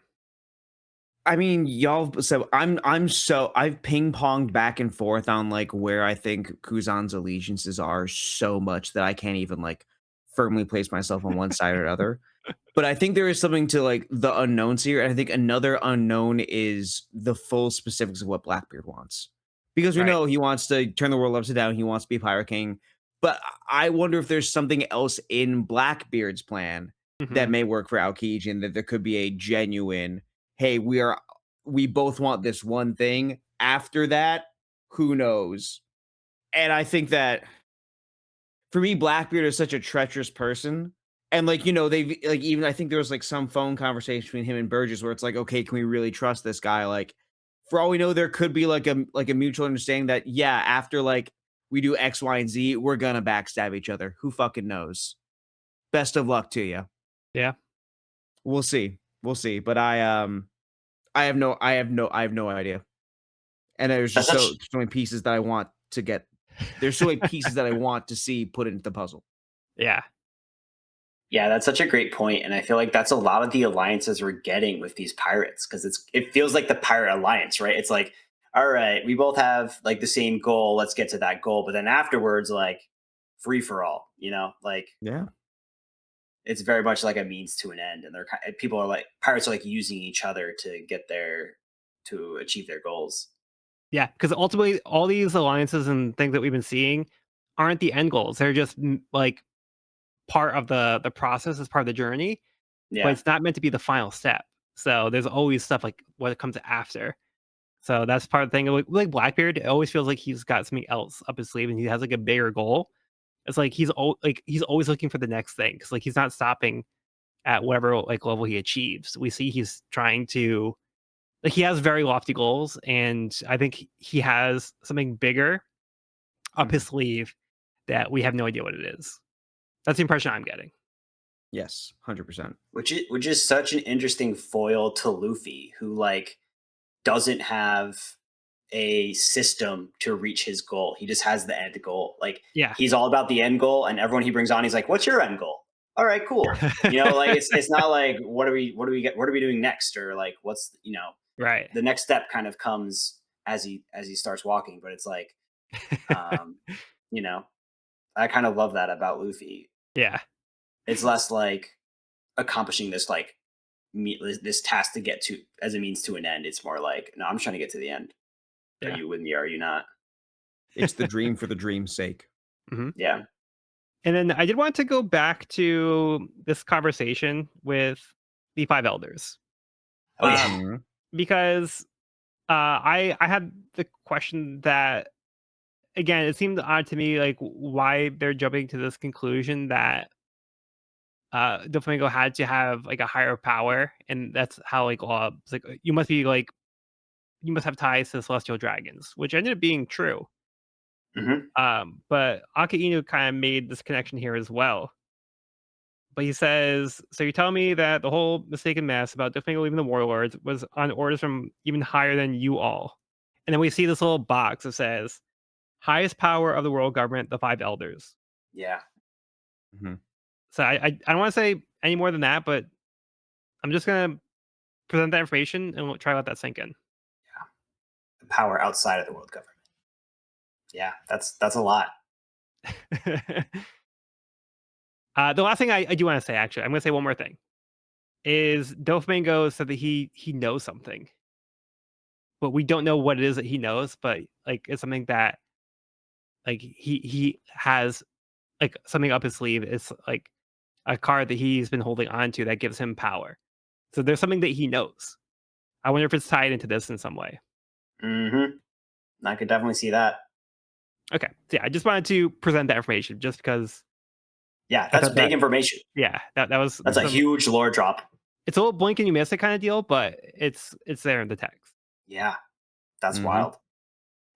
I mean, y'all. So I've ping ponged back and forth on like where I think Kuzan's allegiances are so much that I can't even like firmly place myself on one side or another. But I think there is something to like the unknowns here. And I think another unknown is the full specifics of what Blackbeard wants. Because we Right. know he wants to turn the world upside down. He wants to be Pirate King. But I wonder if there's something else in Blackbeard's plan that Hmm. may work for Aokiji and that there could be a genuine, hey, we both want this one thing. After that, who knows? And I think that for me, Blackbeard is such a treacherous person. And like, they've like even I think there was like some phone conversation between him and Burgess where it's like, okay, can we really trust this guy? Like For all we know, there could be like a mutual understanding that yeah, after like we do X, Y, and Z, we're gonna backstab each other. Who fucking knows? Best of luck to you. Yeah. We'll see. We'll see. But I have no idea. And there's That's just such so many pieces that I want to get. There's so many pieces that I want to see put into the puzzle. Yeah. Yeah, that's such a great point, and I feel like that's a lot of the alliances we're getting with these pirates because it feels like the pirate alliance, right? It's like, all right, we both have like the same goal. Let's get to that goal, but then afterwards, like free for all, like Yeah. it's very much like a means to an end, and people are like pirates are like using each other to get there to achieve their goals. Yeah. Because ultimately, all these alliances and things that we've been seeing aren't the end goals. They're just like part of the process, as part of the journey, but Yeah. it's not meant to be the final step. So there's always stuff like what comes after. So that's part of the thing. Like Blackbeard, it always feels like he's got something else up his sleeve and he has like a bigger goal. It's like he's always looking for the next thing because like he's not stopping at whatever like level he achieves. We see he's trying to like he has very lofty goals, and I think he has something bigger up Mhm. his sleeve that we have no idea what it is. That's the impression I'm getting. Yes, 100%. Which is such an interesting foil to Luffy, who like doesn't have a system to reach his goal. He just has the end goal. Like Yeah. he's all about the end goal, and everyone he brings on, he's like, "What's your end goal?" All right, cool. Like it's not like what are we doing next, or like what's Right. the next step kind of comes as he starts walking. But it's like, um, you know, I kind of love that about Luffy. Yeah. It's less like accomplishing this like this task to get to as a means to an end. It's more like, no, I'm trying to get to the end. Are Yeah. you with me? Or are you not? It's the dream for the dream's sake. Mhm. Yeah. And then I did want to go back to this conversation with the five elders, Oh yeah. um, Mhm. because I had the question that again it seemed odd to me like why they're jumping to this conclusion that Doflamingo had to have like a higher power, and that's how like it's like you must be like you must have ties to the celestial dragons, which ended up being true. Hmm. But Akainu kind of made this connection here as well. But he says, "So you tell me that the whole mistaken mess about Doflamingo leaving the warlords was on orders from even higher than you all." And then we see this little box that says, "Highest power of the world government, the five elders." Yeah. Mhm. So I don't want to say any more than that, but I'm just gonna present that information and we'll try to let that sink in. The power outside of the world government. Yeah, that's a lot. The last thing I do want to say, actually, I'm going to say one more thing. Is Doflamingo said that he knows something, but we don't know what it is that he knows. But like it's something that like he has like something up his sleeve. It's like a card that he's been holding on to that gives him power. So there's something that he knows. I wonder if it's tied into this in some way. Hmm. I could definitely see that. Okay, so yeah, I just wanted to present that information just because Yeah, I that's thought big that information. yeah that was That's a some. huge lore drop. It's a little blink and you miss it kind of deal, but it's there in the text. Yeah, that's Mhm. wild.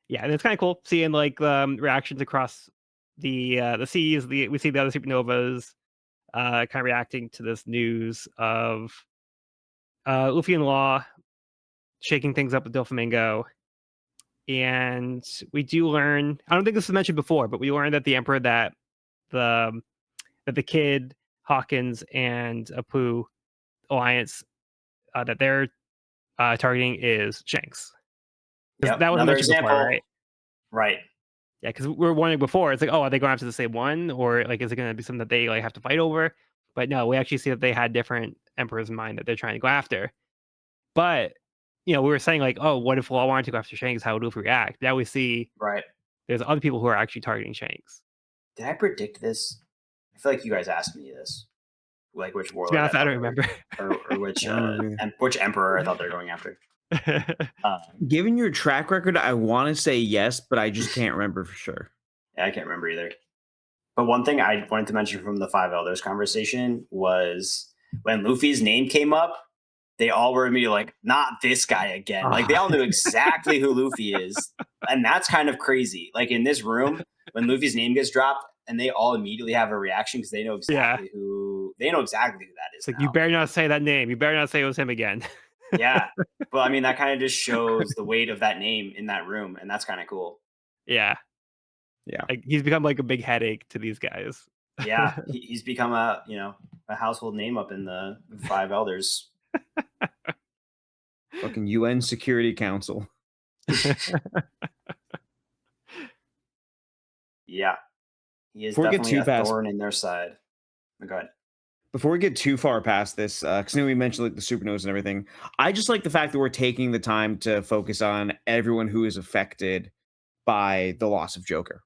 Yeah, and it's kind of cool seeing like reactions across the seas. We see the other supernovas kind of reacting to this news of Luffy and Law shaking things up with Doflamingo. And we do learn. I don't think this was mentioned before, but we learned that the Emperor the that the kid Hawkins and Apu alliance that they're targeting is Shanks. 'Cause Yep, that wasn't another mentioned before, example. right? Right. Yeah, because we were wondering before, it's like, oh, are they going after the same one, or like, is it going to be something that they like have to fight over? But no, we actually see that they had different emperors in mind that they're trying to go after. But we were saying like, oh, what if Law wanted to go after Shanks? How would Luffy react? Now we see Right. there's other people who are actually targeting Shanks. Did I predict this? I feel like you guys asked me this, like which To be warlord I honest, I thought don't they were, remember. or which I don't remember either. which emperor I thought they were going after. Given your track record, I want to say yes, but I just can't remember for sure. Yeah, I can't remember either. But one thing I wanted to mention from the Five Elders conversation was when Luffy's name came up. they all were immediately like, not this guy again. Like they all knew exactly who Luffy is. And that's kind of crazy. Like in this room, when Luffy's name gets dropped and they all immediately have a reaction because Yeah. they know exactly who that is It's like, you now. better not say that name. You better not say it was him again. Yeah. But I mean, that kind of just shows the weight of that name in that room. And that's kind of cool. Yeah. Yeah. Like, he's become like a big headache to these guys. Yeah. He's become a household name up in the Five Elders. Fucking UN Security Council. Yeah. He is Before we get definitely too a fast, thorn in their side. Go ahead. before we get too far past this, because we mentioned like the supernovas and everything, I just like the fact that we're taking the time to focus on everyone who is affected by the loss of Joker.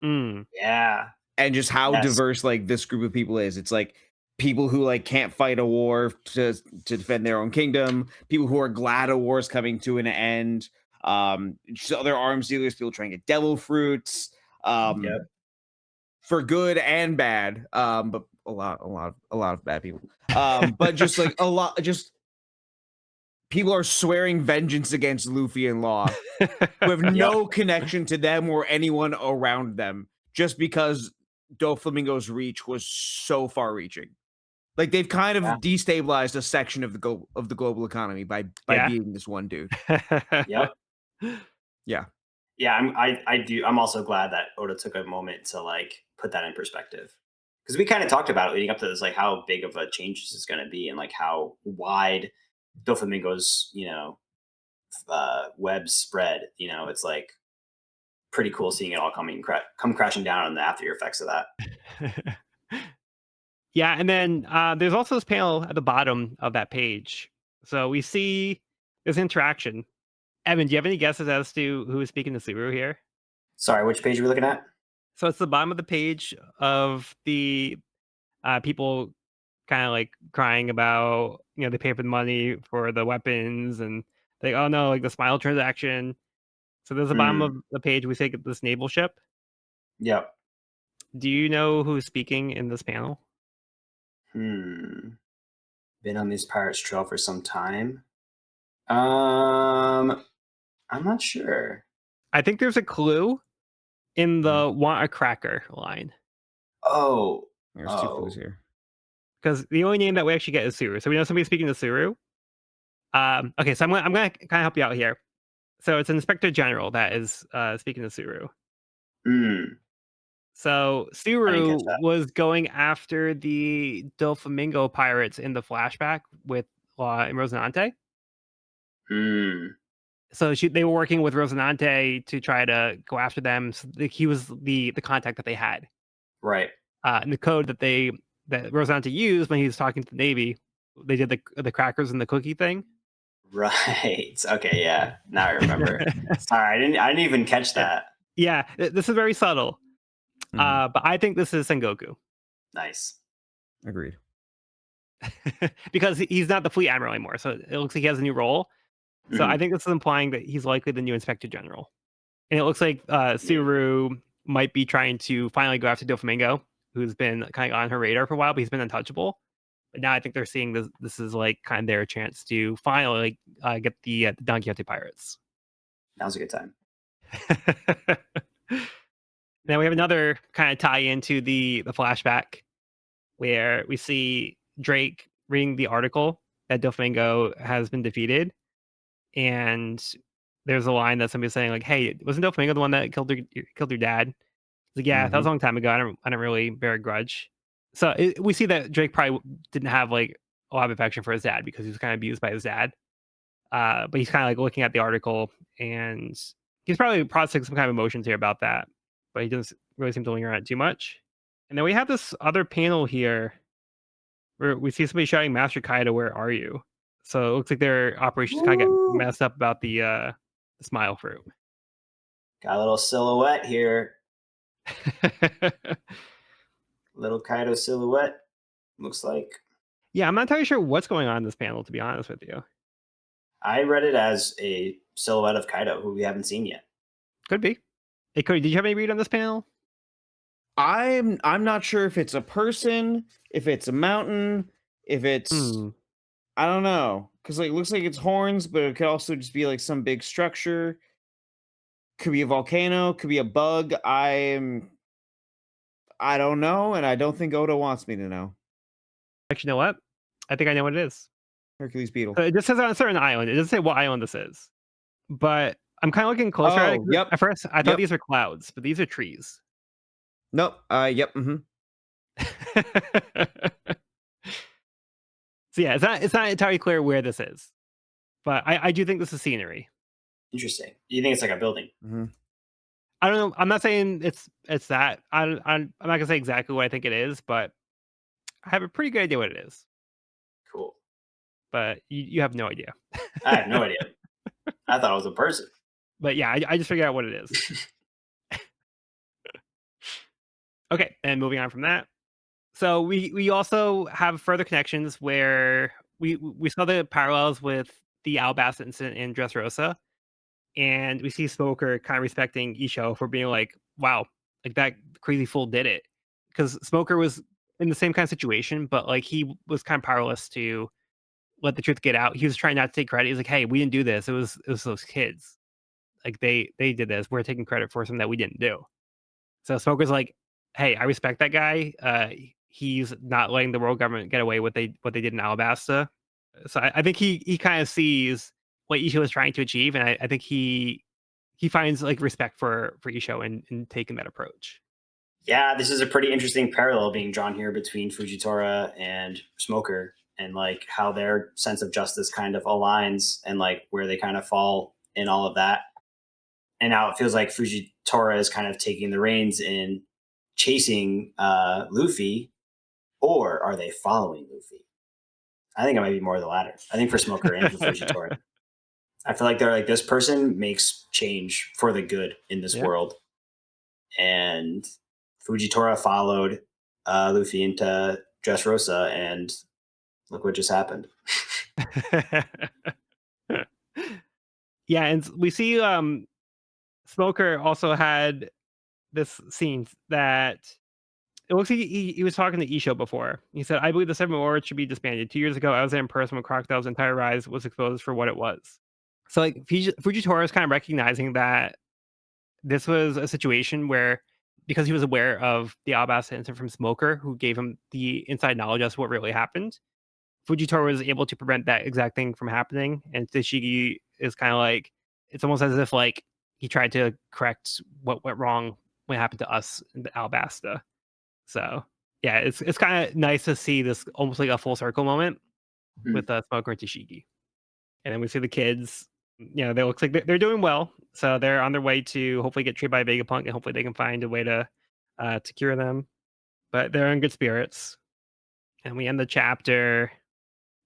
Mm. Yeah. And just how Yes. diverse like this group of people is. It's like people who like can't fight a war to defend their own kingdom, people who are glad a war is coming to an end, just other arms dealers, people trying to get devil fruits, Yep. for good and bad, but a lot of bad people, but just like a lot, just people are swearing vengeance against Luffy and Law who have no connection to them or anyone around them, just because Doflamingo's reach was so far-reaching. Like they've kind of destabilized a section of the global economy by Yeah. beating this one dude. Yep. Yeah. Yeah, I'm also glad that Oda took a moment to like put that in perspective. Because we kind of talked about it leading up to this, like how big of a change this is going to be and like how wide Doflamingo's, web spread. It's like pretty cool seeing it all come crashing down on the after effects of that. Yeah, and then there's also this panel at the bottom of that page. So we see this interaction. Evan, do you have any guesses as to who is speaking to Subaru here? Sorry, which page are we looking at? So it's the bottom of the page of the people kind of like crying about, they pay for the money for the weapons and like, oh no, like the smile transaction. So there's the bottom of the page. We say this naval ship. Yep. Do you know who's speaking in this panel? Been on this pirate's trail for some time. I'm not sure. I think there's a clue in the "want a cracker" line. Oh, There's two clues here. Because the only name that we actually get is Suru. So we know somebody's speaking to Suru. Okay, so I'm gonna kind of help you out here. So it's an inspector general that is speaking to Suru. So Suru was going after the Doflamingo pirates in the flashback with Law and Rosinante. So they were working with Rosinante to try to go after them. So he was the contact that they had. Right. And the code that Rosinante used when he was talking to the Navy, they did the crackers and the cookie thing. Right. Okay. Yeah. Now I remember. Sorry, I didn't even catch that. Yeah, this is very subtle. But I think this is Sengoku. Nice. Agreed. Because he's not the fleet admiral anymore, so it looks like he has a new role. So I think this is implying that he's likely the new inspector general. And it looks like Suru might be trying to finally go after Doflamingo, who's been kind of on her radar for a while, but he's been untouchable. But now I think they're seeing this is like kind of their chance to finally get the Don Quixote pirates. Now's a good time. Now we have another kind of tie into the flashback where we see Drake reading the article that Doflamingo has been defeated. And there's a line that somebody's saying like, "Hey, wasn't Doflamingo the one that killed your dad?" He's like, "Yeah, that was a long time ago. I don't really bear a grudge." So we see that Drake probably didn't have like a lot of affection for his dad because he was kind of abused by his dad. But he's kind of like looking at the article and he's probably processing some kind of emotions here about that. But he doesn't really seem to linger on it too much. And then we have this other panel here where we see somebody shouting, "Master Kaido, where are you?" So it looks like their operations kind of get messed up about the smile fruit. Got a little silhouette here. Little Kaido silhouette. Looks like. Yeah, I'm not entirely sure what's going on in this panel, to be honest with you. I read it as a silhouette of Kaido, who we haven't seen yet. Could be. Hey, Cody, did you have any read on this panel? I'm not sure if it's a person, if it's a mountain, if it's I don't know, Because like it looks like it's horns, but it could also just be like some big structure. Could be a volcano, could be a bug. I don't know, and I don't think Oda wants me to know. Actually, you know what? I think I know what it is. Hercules beetle. So it just says on a certain island. It doesn't say what island this is. But I'm kind of looking closer at it. Oh, yep. At first, I thought Yep. these were clouds, but these are trees. Nope. Yep. So yeah, it's not entirely clear where this is, but I do think this is scenery. Interesting. You think it's like a building? I don't know. I'm not saying it's that. I'm not gonna say exactly what I think it is, but I have a pretty good idea what it is. Cool. But you have no idea. I have no idea. I thought it was a person. But yeah, I just figured out what it is. Okay, and moving on from that. So we also have further connections where we saw the parallels with the Alabasta incident in Dressrosa, and we see Smoker kind of respecting Isho for being like, "Wow, like that crazy fool did it," because Smoker was in the same kind of situation, but like he was kind of powerless to let the truth get out. He was trying not to take credit. He's like, "Hey, we didn't do this. It was those kids. Like they did this. We're taking credit for something that we didn't do." So Smoker's like, "Hey, I respect that guy. He's not letting the world government get away with what they did in Alabasta." So I think he kind of sees what Isho is trying to achieve, and I think he finds like respect for Isho in taking that approach. Yeah, this is a pretty interesting parallel being drawn here between Fujitora and Smoker, and like how their sense of justice kind of aligns, and like where they kind of fall in all of that. And now it feels like Fujitora is kind of taking the reins in chasing Luffy, or are they following Luffy? I think it might be more of the latter. I think for Smoker and for Fujitora. I feel like they're like, this person makes change for the good in this Yeah. world. And Fujitora followed Luffy into Dressrosa, and look what just happened. Yeah, and we see Smoker also had this scene that it looks like he was talking to Isho before. He said, "I believe the Seven Lords should be disbanded. 2 years ago, I was there in person when Crocodile's entire rise was exposed for what it was." So, like, Fujitora is kind of recognizing that this was a situation where, because he was aware of the Alabasta incident from Smoker, who gave him the inside knowledge as to what really happened, Fujitora was able to prevent that exact thing from happening. And Tashigi is kind of like, it's almost as if like he tried to correct what went wrong when it happened to us in the Alabasta. So yeah, it's kind of nice to see this almost like a full circle moment with Smoker and Tashigi. And then we see the kids. They looks like they're doing well, so they're on their way to hopefully get treated by Vegapunk, and hopefully they can find a way to cure them. But they're in good spirits, and we end the chapter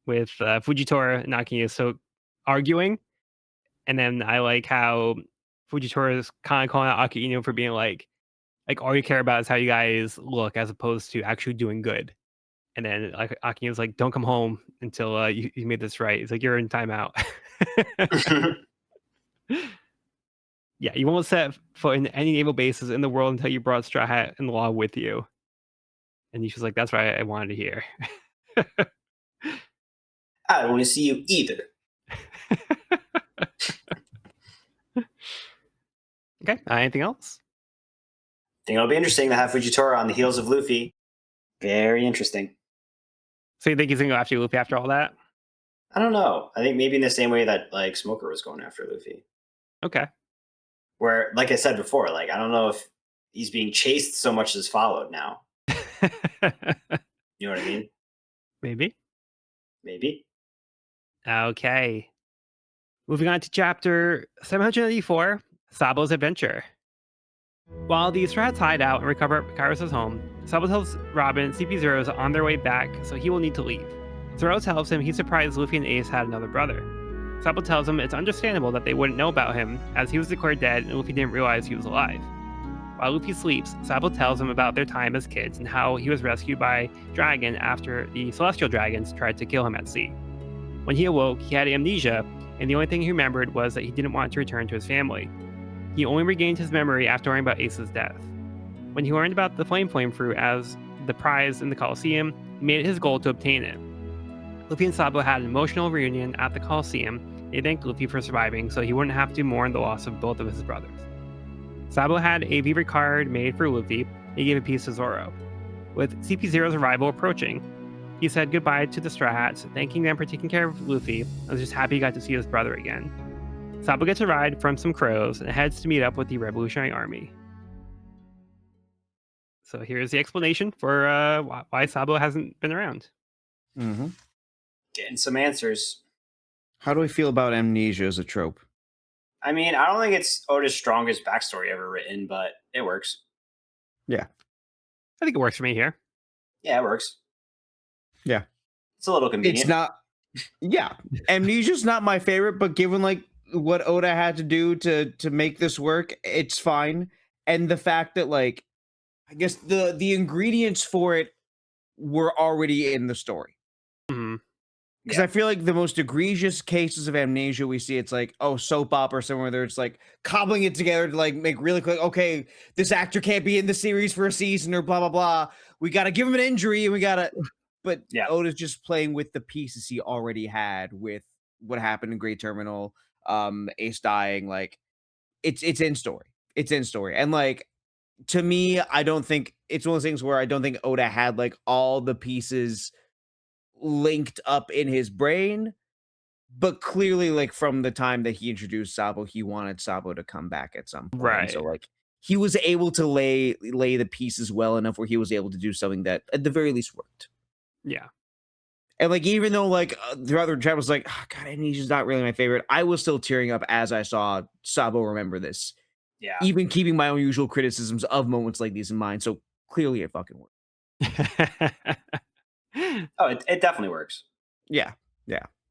with Fujitora and Akiuso arguing, and then I like how Fujitora is kind of calling out Aki Inu for being like all you care about is how you guys look as opposed to actually doing good. And then like Aki was like, "Don't come home until you made this right." He's like, "You're in timeout." Yeah, you won't set foot in any naval bases in the world until you brought Straw Hat and the law with you. And she was like, "That's what I wanted to hear." I don't want to see you either. Okay, anything else? I think it'll be interesting to have Fujitora on the heels of Luffy. Very interesting. So you think he's gonna go after Luffy after all that? I don't know. I think maybe in the same way that like Smoker was going after Luffy. Okay. Where, like I said before, like I don't know if he's being chased so much as followed now. You know what I mean? Maybe. Maybe. Okay. Moving on to chapter 784, Sabo's Adventure. While the Straw Hats hide out and recover at Kairos' home, Sabo tells Robin CP0 is on their way back, so he will need to leave. Zoro tells him he's surprised Luffy and Ace had another brother. Sabo tells him it's understandable that they wouldn't know about him, as he was declared dead and Luffy didn't realize he was alive. While Luffy sleeps, Sabo tells him about their time as kids and how he was rescued by Dragon after the Celestial Dragons tried to kill him at sea. When he awoke, he had amnesia, and the only thing he remembered was that he didn't want to return to his family. He only regained his memory after learning about Ace's death. When he learned about the Flame fruit as the prize in the Colosseum, he made it his goal to obtain it. Luffy and Sabo had an emotional reunion at the Coliseum. They thanked Luffy for surviving so he wouldn't have to mourn the loss of both of his brothers. Sabo had a favorite card made for Luffy. He gave a piece to Zoro. With CP0's arrival approaching, he said goodbye to the Straw Hats, thanking them for taking care of Luffy, and was just happy he got to see his brother again. Sabo gets a ride from some crows and heads to meet up with the Revolutionary Army. So here's the explanation for why Sabo hasn't been around. Mm-hmm. Getting some answers. How do we feel about amnesia as a trope? I mean, I don't think it's Oda's strongest backstory ever written, but it works. Yeah. I think it works for me here. Yeah, it works. Yeah. It's a little convenient. It's not. Yeah, amnesia's not my favorite, but given like what Oda had to do to make this work, it's fine. And the fact that like, I guess the ingredients for it were already in the story. Mm-hmm. Because I feel like the most egregious cases of amnesia we see, it's like, oh, soap opera somewhere there, it's like cobbling it together to like make really quick, okay, this actor can't be in the series for a season or blah, blah, blah. We got to give him an injury and we got to, but Oda's just playing with the pieces he already had with what happened in Great Terminal, Ace dying, like it's in story. It's in story. And like, to me, I don't think it's one of those things where I don't think Oda had like all the pieces linked up in his brain, but clearly like from the time that he introduced Sabo, he wanted Sabo to come back at some point. Right. And so like he was able to lay the pieces well enough where he was able to do something that at the very least worked. Yeah. And like even though like throughout the chat was like, oh, God, Amnesia's not really my favorite, I was still tearing up as I saw Sabo remember this. Yeah. Even keeping my own usual criticisms of moments like these in mind. So clearly it fucking worked. Oh, it definitely works. Yeah.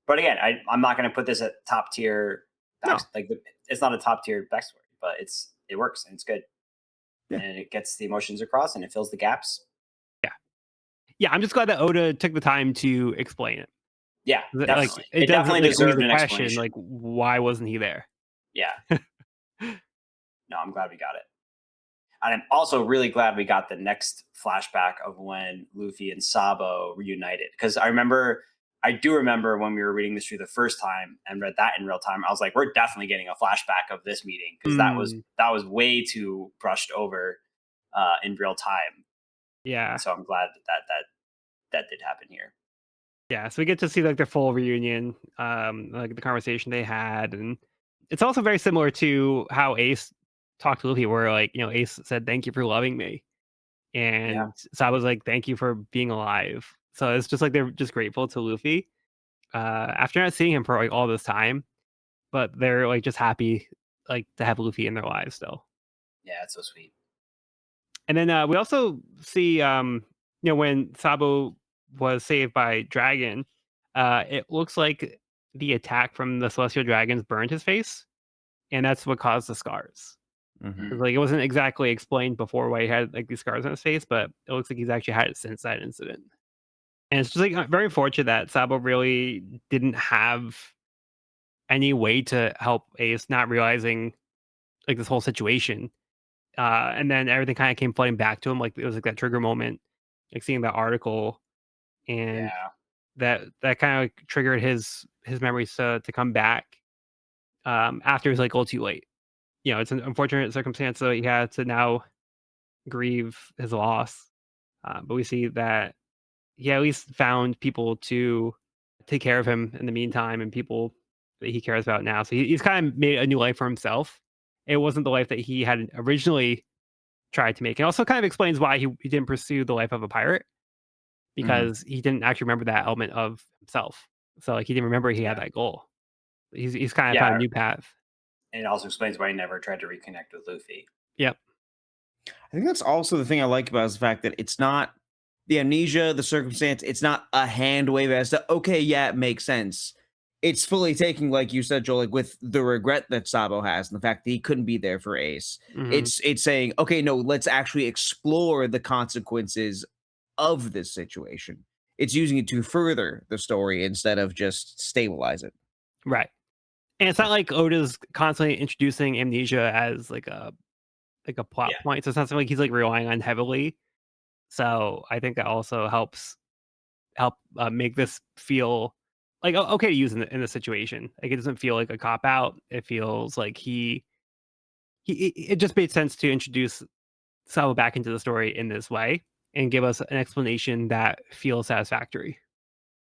But again, I'm not going to put this at top tier. No. It's not a top tier backstory, but it works and it's good. Yeah. And it gets the emotions across and it fills the gaps. Yeah, I'm just glad that Oda took the time to explain it. Yeah, definitely. Like, it definitely deserved an question. explanation. Like, why wasn't he there? Yeah. No, I'm glad we got it. And I'm also really glad we got the next flashback of when Luffy and Sabo reunited. Because I do remember when we were reading this through the first time and read that in real time, I was like, we're definitely getting a flashback of this meeting. Because that was way too brushed over in real time. Yeah. And so I'm glad that did happen here. Yeah, so we get to see like their full reunion, like the conversation they had, and it's also very similar to how Ace talked to Luffy, where like Ace said, "Thank you for loving me," and Sabo's like, "Thank you for being alive." So it's just like they're just grateful to Luffy after not seeing him for like all this time, but they're like just happy like to have Luffy in their lives still. Yeah, it's so sweet. And then we also see, when Sabo was saved by Dragon, it looks like the attack from the Celestial Dragons burned his face, and that's what caused the scars. Mm-hmm. Like it wasn't exactly explained before why he had like these scars on his face, but it looks like he's actually had it since that incident. And it's just like very unfortunate that Sabo really didn't have any way to help Ace, not realizing like this whole situation. And then everything kind of came flooding back to him. Like it was like that trigger moment, like seeing that article, and that kind of triggered his memories to come back after it was like all too late. It's an unfortunate circumstance that he had to now grieve his loss. But we see that he at least found people to take care of him in the meantime and people that he cares about now. So he's kind of made a new life for himself. It wasn't the life that he had originally tried to make. It also kind of explains why he didn't pursue the life of a pirate, because he didn't actually remember that element of himself. So like he didn't remember he had that goal. He's kind of found a new path. And it also explains why he never tried to reconnect with Luffy. Yep. I think that's also the thing I like about it is the fact that it's not the amnesia, the circumstance. It's not a hand wave as to, okay, yeah, it makes sense. It's fully taking, like you said, Joel, like with the regret that Sabo has and the fact that he couldn't be there for Ace. Mm-hmm. It's saying, okay, no, let's actually explore the consequences of this situation. It's using it to further the story instead of just stabilize it. Right. And it's not like Oda's constantly introducing amnesia as like a plot point. So it's not something like he's like relying on heavily. So I think that also helps help make this feel like okay to use in the situation. Like it doesn't feel like a cop out. It feels like it just made sense to introduce Sabo back into the story in this way and give us an explanation that feels satisfactory.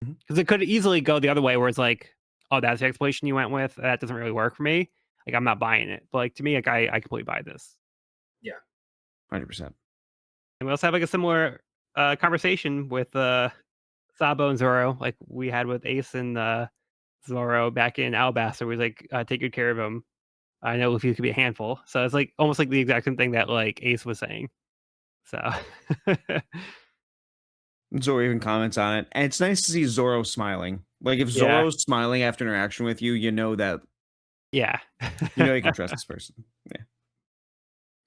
Mhm. Because it could easily go the other way where it's like, oh, that's the explanation you went with. That doesn't really work for me. Like I'm not buying it. But like to me, like I completely buy this. Yeah. 100%. And we also have like a similar conversation with Sabo and Zoro, like we had with Ace and Zoro back in Alabasta. We was like, take good care of him. I know Luffy could be a handful. So it's like almost like the exact same thing that like Ace was saying. So Zoro even comments on it, and it's nice to see Zoro smiling. Like if yeah, Zoro's smiling after interaction with you, you know that yeah. you can trust this person. Yeah,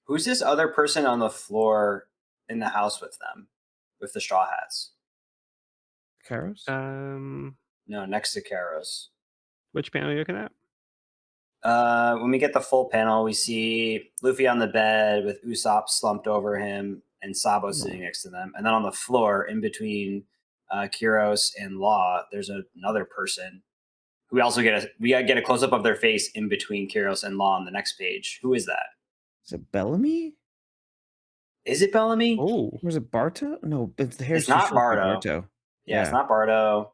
Who's this other person on the floor in the house with them, with the straw hats? Karos. No, next to Karos. Which panel are you looking at? When we get the full panel, we see Luffy on the bed with Usopp slumped over him and Sabo sitting next to them. And then on the floor, in between Kyros and Law, there's another person. We also get a close up of their face in between Kyros and Law on the next page. Who is that? Is it Bellamy? Is it Bellamy? Oh, Or is it Barto? No, it's the hair's It's too not short for Barto. Yeah, it's not Bardo.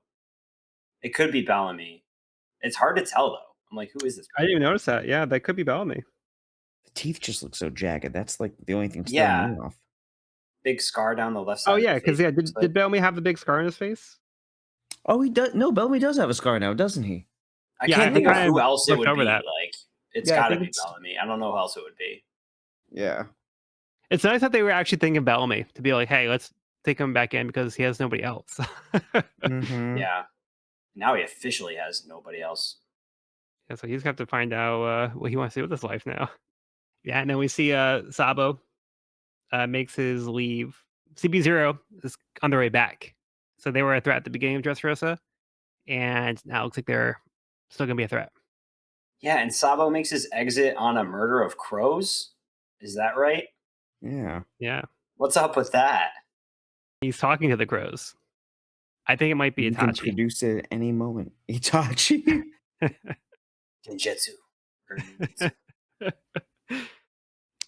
It could be Bellamy. It's hard to tell though. I'm like, who is this? I didn't even notice that. Yeah, that could be Bellamy. The teeth just look so jagged. That's like the only thing that's Yeah. throwing me off. Big scar down the left side. Oh of yeah, the because face, yeah, looks did Bellamy have the big scar on his face? Oh, he does. No, Bellamy does have a scar now, doesn't he? I Yeah, can't I think of kind who of else it looked would over be. that. Like, it's Yeah, I got to think be it's- Bellamy. I don't know who else it would be. Yeah. It's nice that they were actually thinking of Bellamy to be like, hey, let's take him back in because he has nobody else. Mm-hmm. Yeah. Now he officially has nobody else. Yeah, so he's got to find out what he wants to do with his life now. Yeah, and then we see Sabo makes his leave. CB0 is on their way back. So they were a threat at the beginning of Dressrosa, and now it looks like they're still going to be a threat. Yeah, and Sabo makes his exit on a murder of crows. Is that right? Yeah. Yeah. What's up with that? He's talking to the crows. I think it might be You can Itachi. produce it at any moment. Itachi. Genjutsu. Or ninjutsu.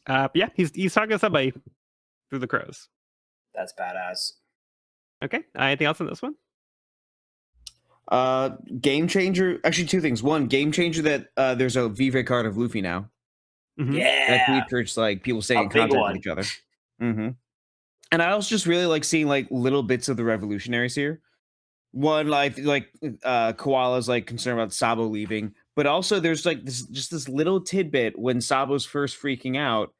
But yeah, he's talking to somebody through the crows. That's badass. Okay. Anything else on this one? Game changer. Actually, two things. One, game changer that there's a Vivre card of Luffy now. Mhm. That Yeah. features like people staying A in big contact one. with each other. Mm-hmm. And I also just really like seeing like little bits of the revolutionaries here. One, like Koala's like concerned about Sabo leaving, but also there's like this little tidbit when Sabo's first freaking out,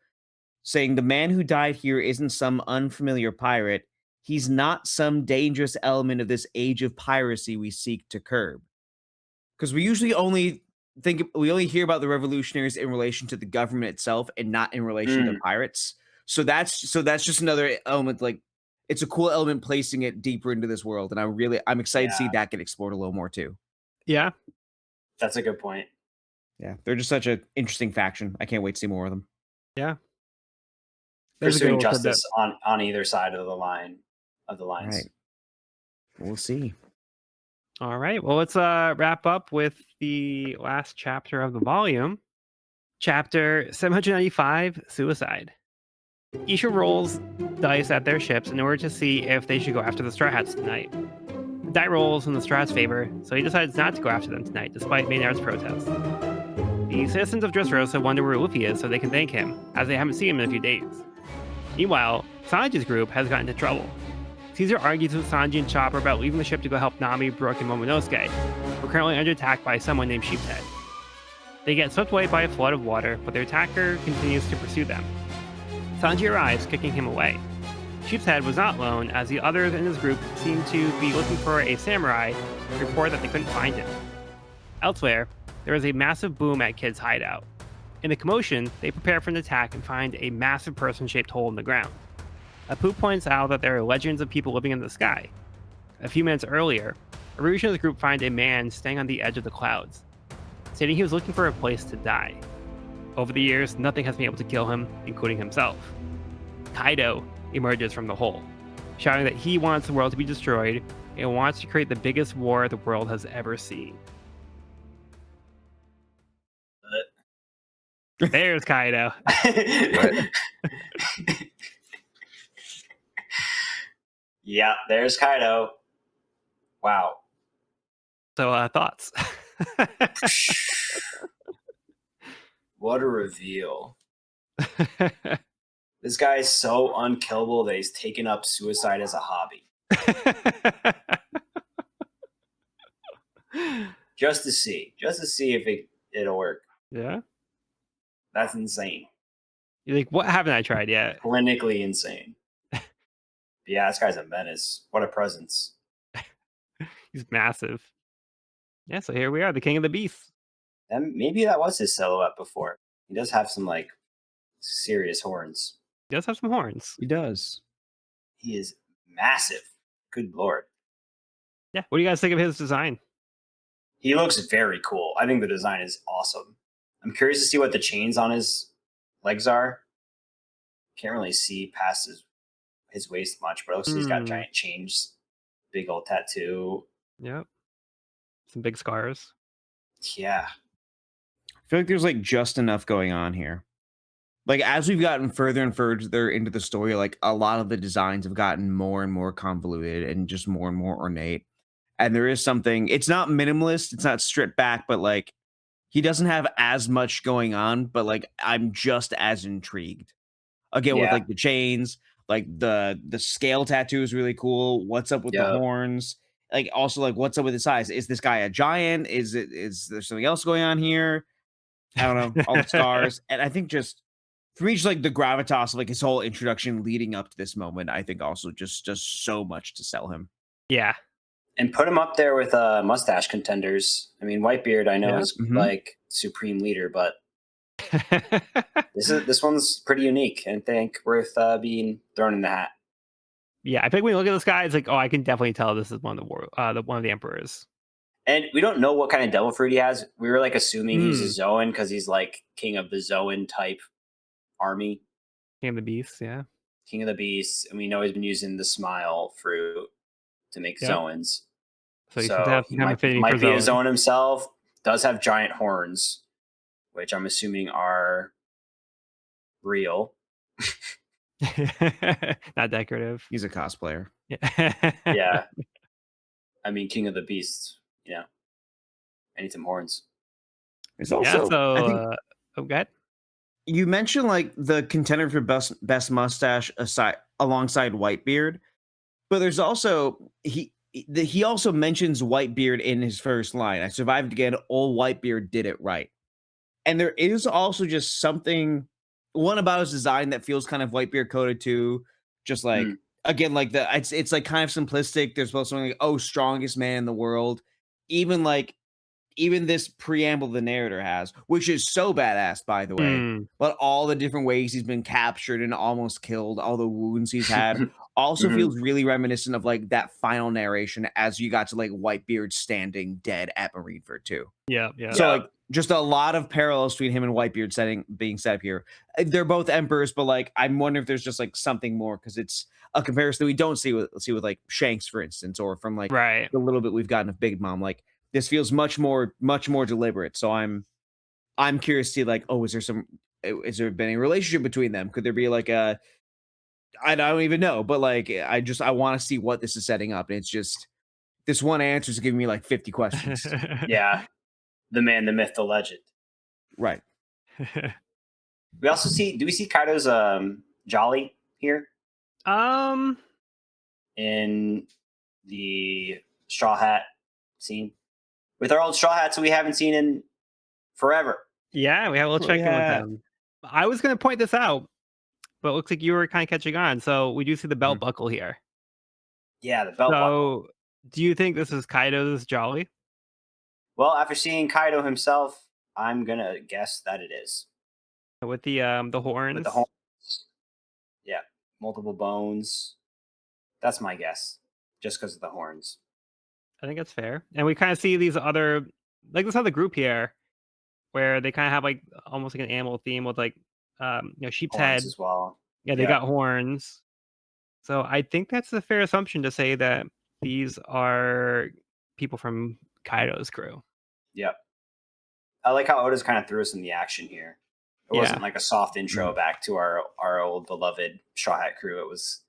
saying the man who died here isn't some unfamiliar pirate. He's not some dangerous element of this age of piracy we seek to curb. Because we usually only hear about the revolutionaries in relation to the government itself and not in relation to pirates. So that's just another element. Like it's a cool element placing it deeper into this world, and I'm excited to see that get explored a little more too. Yeah. That's a good point. Yeah, they're just such an interesting faction. I can't wait to see more of them. Yeah. There's a good Pursuing little tidbit. justice on either side of the lines. Right. We'll see. All right. Well, let's wrap up with the last chapter of the volume. Chapter 795, Suicide. Isha rolls dice at their ships in order to see if they should go after the Straw Hats tonight. The die rolls in the Straw Hats' favor, so he decides not to go after them tonight, despite Maynard's protest. The citizens of Dressrosa wonder where Luffy is so they can thank him, as they haven't seen him in a few days. Meanwhile, Sanji's group has gotten into trouble. Caesar argues with Sanji and Chopper about leaving the ship to go help Nami, Brook, and Momonosuke, who are currently under attack by someone named Sheepshead. They get swept away by a flood of water, but their attacker continues to pursue them. Sanji arrives, kicking him away. Sheepshead was not alone, as the others in his group seemed to be looking for a samurai and report that they couldn't find him. Elsewhere, there is a massive boom at Kid's hideout. In the commotion, they prepare for an attack and find a massive person-shaped hole in the ground. Apu points out that there are legends of people living in the sky. A few minutes earlier, Aruj and his group find a man staying on the edge of the clouds, stating he was looking for a place to die. Over the years, nothing has been able to kill him, including himself. Kaido emerges from the hole, shouting that he wants the world to be destroyed It wants to create the biggest war the world has ever seen. There's Kaido. Yeah, there's Kaido. Wow. So, thoughts? What a reveal. This guy is so unkillable that he's taken up suicide as a hobby. Just to see if it'll work. Yeah? That's insane. You're like, what haven't I tried yet? Clinically insane. Yeah, this guy's a menace. What a presence. He's massive. Yeah, so here we are, the king of the beasts. And maybe that was his silhouette before. He does have some like serious horns. He does have some horns. He does. He is massive. Good lord. Yeah. What do you guys think of his design? He looks very cool. I think the design is awesome. I'm curious to see what the chains on his legs are. Can't really see past his waist much, but it looks like he's got giant chains, big old tattoo. Yep. Some big scars. Yeah. I feel like there's like just enough going on here. Like as we've gotten further and further into the story, like a lot of the designs have gotten more and more convoluted and just more and more ornate. And there is something, it's not minimalist, it's not stripped back, but like he doesn't have as much going on, but like I'm just as intrigued. Again, with like the chains, like the scale tattoo is really cool. What's up with the horns? Like also like what's up with his size? Is this guy a giant? Is there something else going on here? I don't know. All the stars. And I think just for me, just like the gravitas of like his whole introduction leading up to this moment, I think also just does so much to sell him. Yeah. And put him up there with mustache contenders. I mean, Whitebeard, I know is like supreme leader, but this one's pretty unique and I think worth being thrown in the hat. Yeah, I think when you look at this guy, it's like, oh, I can definitely tell this is one of the emperors. And we don't know what kind of devil fruit he has. We were like assuming he's a Zoan because he's like king of the Zoan type army. King of the beasts, yeah. King of the beasts, and we know he's been using the smile fruit to make Zoans. So he might be a Zoan himself. Does have giant horns, which I'm assuming are real. Not decorative. He's a cosplayer. Yeah. I mean, King of the Beasts, you know. I need some horns. It's also, I think, oh, go ahead. You mentioned like the contender for best mustache alongside Whitebeard, but there's also he also mentions Whitebeard in his first line. I survived again. Old Whitebeard did it right. And there is also just something one about his design that feels kind of Whitebeard coded too. Just like again, like it's like kind of simplistic. There's both something like, oh, strongest man in the world. Even this preamble the narrator has, which is so badass, by the way, but all the different ways he's been captured and almost killed, all the wounds he's had, also feels really reminiscent of like that final narration as you got to like Whitebeard standing dead at Marineford too. Yeah. So like just a lot of parallels between him and Whitebeard being set up here. They're both emperors, but like I'm wondering if there's just like something more because it's a comparison that we don't see with like Shanks, for instance, or from like the little bit we've gotten of Big Mom. Like this feels much more deliberate. So I'm curious to see like, oh, is there been a relationship between them? Could there be like I don't even know, but like I want to see what this is setting up. And it's just this one answer is giving me like 50 questions. Yeah. The man, the myth, the legend. Right. We also do we see Kaido's Jolly here? In the straw hat scene. With our old straw hats we haven't seen in forever. Yeah, we have a little check-in with them. I was going to point this out, but it looks like you were kind of catching on. So we do see the belt buckle here. Yeah, the belt buckle. So do you think this is Kaido's Jolly? Well, after seeing Kaido himself, I'm going to guess that it is. With the horns? With the horns. Yeah, multiple bones. That's my guess, just because of the horns. I think that's fair. And we kind of see these other, like this other group here, where they kind of have like almost like an animal theme with like, sheep's horns head as well. Yeah, they got horns. So I think that's a fair assumption to say that These are people from Kaido's crew. Yep. I like how Oda's kind of threw us in the action here. It Yeah. wasn't like a soft intro Mm. back to our old beloved Straw Hat crew. It was,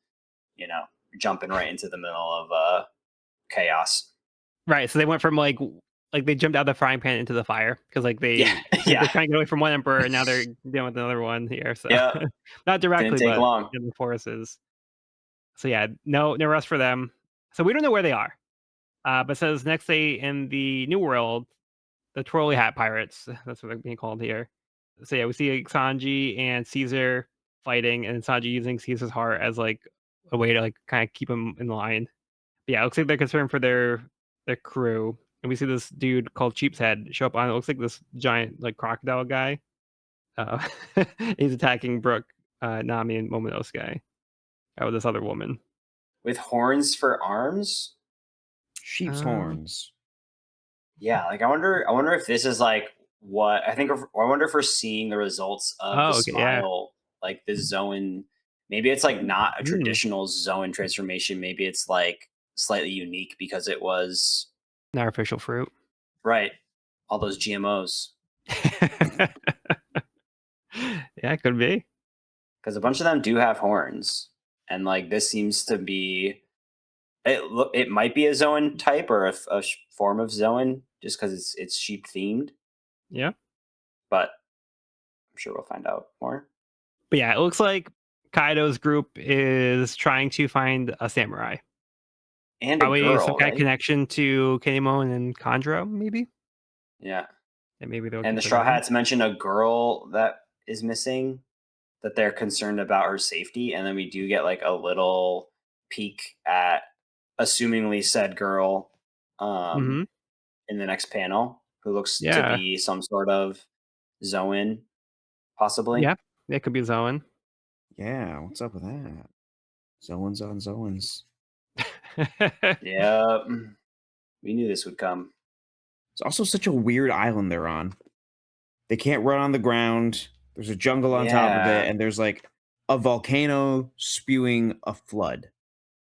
you know, jumping right into the middle of chaos. Right, so they went from, like, they jumped out of the frying pan into the fire because like, Yeah, they're yeah, trying to get away from one emperor, and now they're dealing with another one here, so yeah. not Didn't directly, take but long. in the forces. So, yeah, no rest for them. So, we don't know where they are, but it says next day in the New World, the Twirly Hat Pirates, that's what they're being called here. So, yeah, we see, like, Sanji and Caesar fighting, and Sanji using Caesar's heart as, like, a way to, like, kinda keep him in line. Yeah, it looks like they're concerned for their crew, and we see this dude called Cheapshead show up on it looks like this giant, like, crocodile guy. Uh, he's attacking Brook, Nami, and Momonosuke, with this other woman. With horns for arms. Sheep's Um, horns. Yeah, like I wonder if this is like what I think. I wonder if we're seeing the results of the oh, okay, yeah. smile, like the Zoan. Maybe it's like not a Mm, traditional Zoan transformation. Maybe it's like slightly unique because it was an artificial fruit. right. All those GMOs, Yeah, it could be. because a bunch of them do have horns, and like this seems to be it might be a Zoan type or a form of Zoan just because it's sheep themed, Yeah. but I'm sure we'll find out more. But, yeah, it looks like Kaido's group is trying to find a samurai. And a Probably some girl, kind of right? connection to Kinemon and Kandro, maybe? Yeah. And maybe they're And looking the for Straw them. Hats mention a girl that is missing, that they're concerned about her safety. And then we do get like a little peek at assumingly said girl um, Mhm. in the next panel, who looks to Yeah. be some sort of Zoan, possibly. Yeah. It could be Zoan. Yeah, what's up with that? Zoans on Zoans. Yeah. We knew this would come. It's also such a weird island they're on. They can't run on the ground. There's a jungle on top of it, Yeah. and there's like a volcano spewing a flood.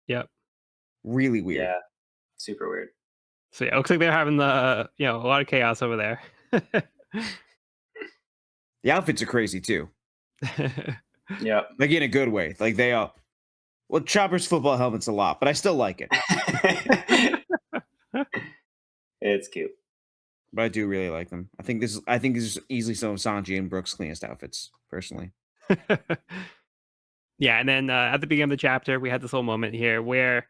Yep. Really weird. Yeah. Super weird. So, yeah, it looks like they're having a lot of chaos over there. The outfits are crazy too. Yep. Like in a good way. Like they are. Well, Chopper's football helmet's a lot, but I still like it. It's cute. But I do really like them. I think this is easily some of Sanji and Brooks' cleanest outfits, personally. Yeah, and then, at the beginning of the chapter, we had this whole moment here where,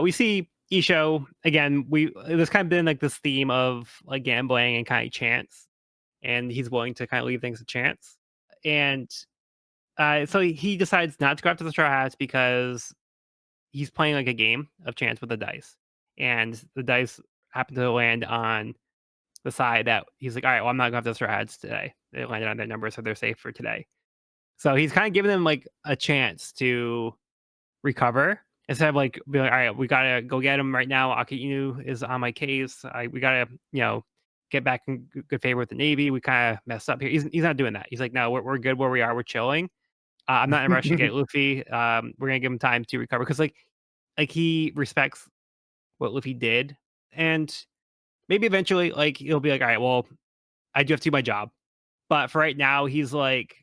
we see Isho again, there's kind of been, like, this theme of, like, gambling and kinda chance, and he's willing to kinda leave things to chance, and, so he decides not to go after the Straw Hats because he's playing like a game of chance with the dice, and the dice happen to land on the side that he's like, all right, well, I'm not going to have those ads today. They landed on their number, so they're safe for today. So he's kind of giving them like a chance to recover instead of like being like, all right, we gotta go get him right now. Akinu is on my case. We gotta, get back in good favor with the Navy. We kind of messed up here. He's not doing that. He's like, no, we're good where we are. We're chilling. I'm not in a rush to get Luffy. We're gonna give him time to recover because like he respects what Luffy did, and maybe eventually, like he'll be like, all right, well, I do have to do my job, but for right now, he's like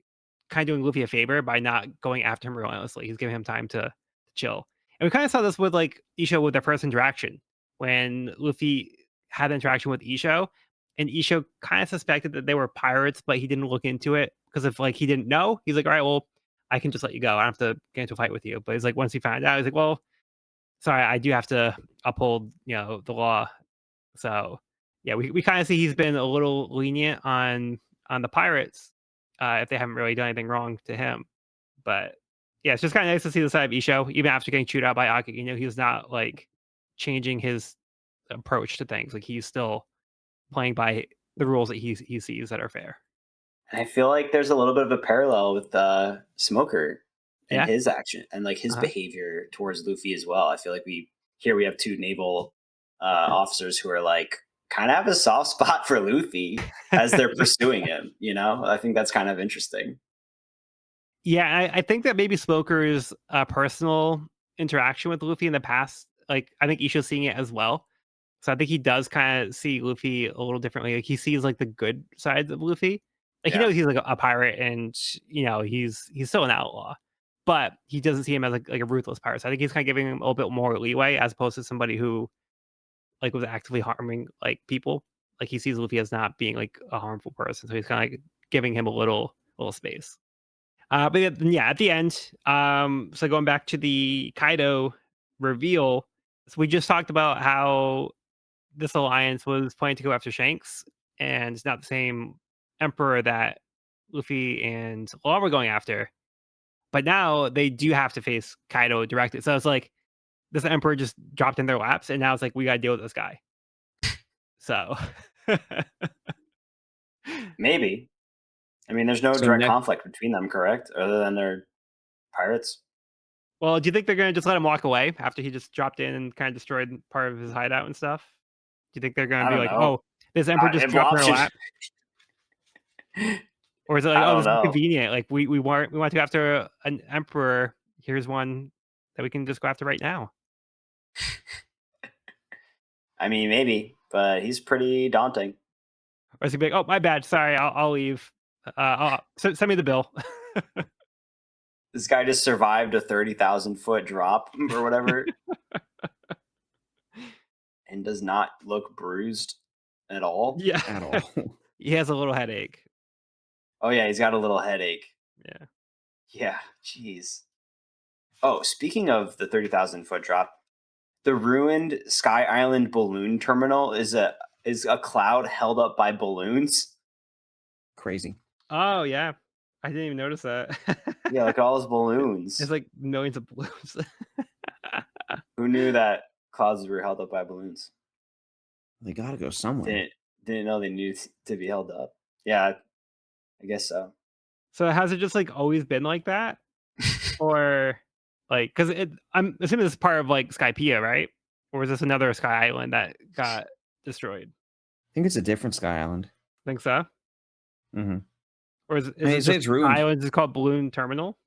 kind of doing Luffy a favor by not going after him relentlessly. He's giving him time to chill, and we kind of saw this with like Isho with their first interaction when Luffy had the interaction with Isho, and Isho kind of suspected that they were pirates, but he didn't look into it because if like he didn't know, he's like, all right, well, I can just let you go. I don't have to get into a fight with you. But he's like, once he found out, he's like, well, sorry, I do have to uphold, the law. So, yeah, we kind of see he's been a little lenient on the pirates if they haven't really done anything wrong to him. But yeah, it's just kind of nice to see the side of Isho, even after getting chewed out by Aki. He's not like changing his approach to things. Like he's still playing by the rules that he sees that are fair. And I feel like there's a little bit of a parallel with Smoker and Yeah. his action and like his Uh-huh. behavior towards Luffy as well. I feel like we have two naval officers who are like kind of have a soft spot for Luffy as they're pursuing him. I think that's kind of interesting. Yeah, I think that maybe Smoker's personal interaction with Luffy in the past like I think Isha's seeing it as well. So I think he does kind of see Luffy a little differently. Like he sees like the good sides of Luffy. Like he Yeah. knows he's like a pirate, and he's still an outlaw, but he doesn't see him as like a ruthless pirate. So I think he's kind of giving him a little bit more leeway as opposed to somebody who like was actively harming like people. Like he sees Luffy as not being like a harmful person, so he's kind of like giving him a little space. But yeah, at the end, so going back to the Kaido reveal, so we just talked about how this alliance was planning to go after Shanks, and it's not the same emperor that Luffy and Law were going after. But now they do have to face Kaido directly. So it's like this emperor just dropped in their laps, and now it's like we got to deal with this guy. So, Maybe. I mean, there's no So direct next, conflict between them, correct? Other than they're pirates. well, do you think they're going to just let him walk away after he just dropped in and kind of destroyed part of his hideout and stuff? Do you think they're going I to be don't like, know. oh, this emperor just Well, dropped in our lap? Or is it like, I "Oh, don't this is know. convenient, like, we want to go after an emperor, here's one that we can just go after right now." I mean, maybe, but he's pretty daunting. Or is he be like, "Oh, my bad, sorry, I'll leave. Send me the bill." This guy just survived a 30,000-foot drop or whatever, and does not look bruised at all. Yeah. at all. He has a little headache. Oh yeah, he's got a little headache. Yeah. Yeah, jeez. Oh, speaking of the 30,000-foot drop, the ruined Sky Island balloon terminal is a cloud held up by balloons. Crazy. Oh, yeah. I didn't even notice that. Yeah, look at all those It's balloons. like millions of balloons. Who knew that clouds were held up by balloons? They got to go somewhere. Didn't know they needed to be held up. Yeah, I guess so. So has it just, like, always been like that? Or, like, because I'm assuming this is part of, like, Skypiea, right? Or is this another Sky Island that got destroyed? I think it's a different Sky Island. Think so? Hmm. Or is I mean, it they say just it's the ruined. island is called Balloon Terminal?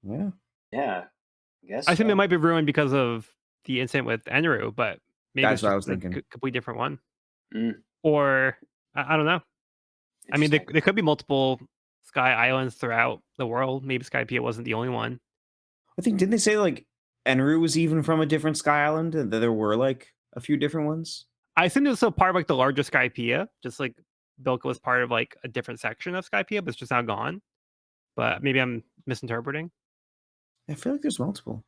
Yeah. Yeah, I I guess assume it so. might be ruined because of the incident with Enru, but maybe That's it's what I just was a thinking. complete different one. Mm, Or I don't know. I mean, interesting. there could be multiple Sky Islands throughout the world. Maybe Skypiea wasn't the only one. I think didn't they say like Enru was even from a different Sky Island and that there were like a few different ones? I assume it was still part of like the larger Skypiea, just like Bilka was part of like a different section of Skypiea, but it's just now gone. But maybe I'm misinterpreting. I feel like there's multiple.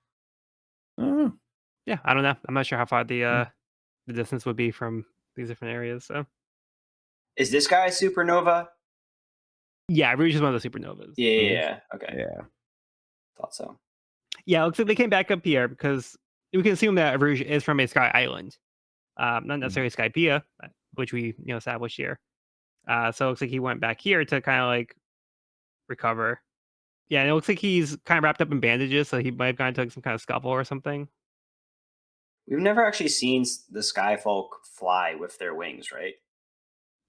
I don't know. Yeah, I don't know. I'm not sure how far Yeah. the distance would be from these different areas. So Is this guy a supernova? yeah, Rouge is one of the supernovas. Yeah. Okay, Yeah. thought so. Yeah, it looks like they came back up here because we can assume that Rouge is from a Sky Island, not necessarily Skypiea, which we established here. So it looks like he went back here to kind of like recover. Yeah, and it looks like he's kind of wrapped up in bandages, so he might have gone into like some kind of scuffle or something. We've never actually seen the Skyfolk fly with their wings, right?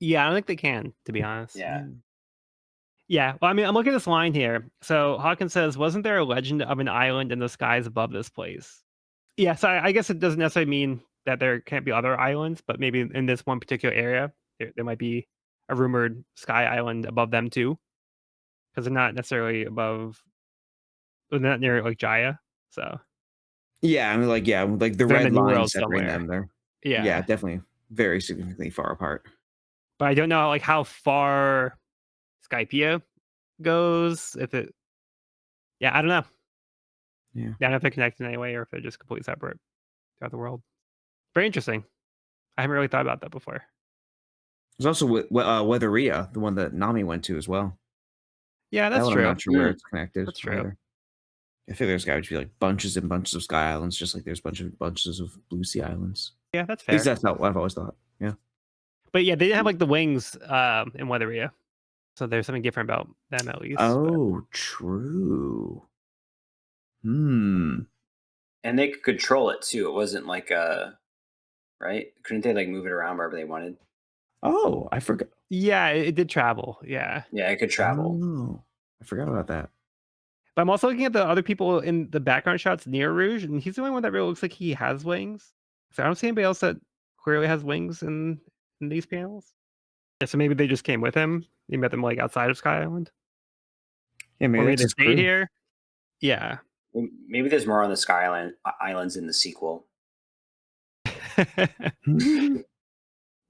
Yeah, I don't think they can, to be honest. Yeah. Yeah, well, I mean, I'm looking at this line here. So Hawkins says, "Wasn't there a legend of an island in the skies above this place?" Yeah, so I guess it doesn't necessarily mean that there can't be other islands, but maybe in this one particular area, there might be a rumored sky island above them too, because they're not necessarily above, they're not near like Jaya. So Yeah, I mean, like, yeah, like the they're in the red New line World separating somewhere. them there. Yeah, Yeah, definitely very significantly far apart. but I don't know like how far Skypiea goes. If it, yeah, I don't know. Yeah. Yeah, I don't know if they're connected in any way or if they're just completely separate throughout the world. Very interesting. I haven't really thought about that before. There's also Weatheria, the one that Nami went to as well. Yeah, That that's one I'm true. not sure where it's connected That's true. either. I feel there's got to be like bunches and bunches of Sky Islands, just like there's bunches of Blue Sea Islands. Yeah, that's At least fair. that's not what I've always thought. Yeah. But yeah, they didn't have like the wings in Weatheria. So there's something different about them at least. But Oh, true. Hmm. And they could control it too. It wasn't like a right. Couldn't they like move it around wherever they wanted? Oh, I forgot. yeah, it did travel. Yeah. Yeah, it could travel. Oh, I forgot about that. But I'm also looking at the other people in the background shots near Rouge, and he's the only one that really looks like he has wings. So I don't see anybody else that clearly has wings in these panels. Yeah, so maybe they just came with him. He met them like outside of Sky Island, Yeah, or maybe maybe that's they his stayed crew. here. Yeah. Maybe there's more on the Islands in the sequel.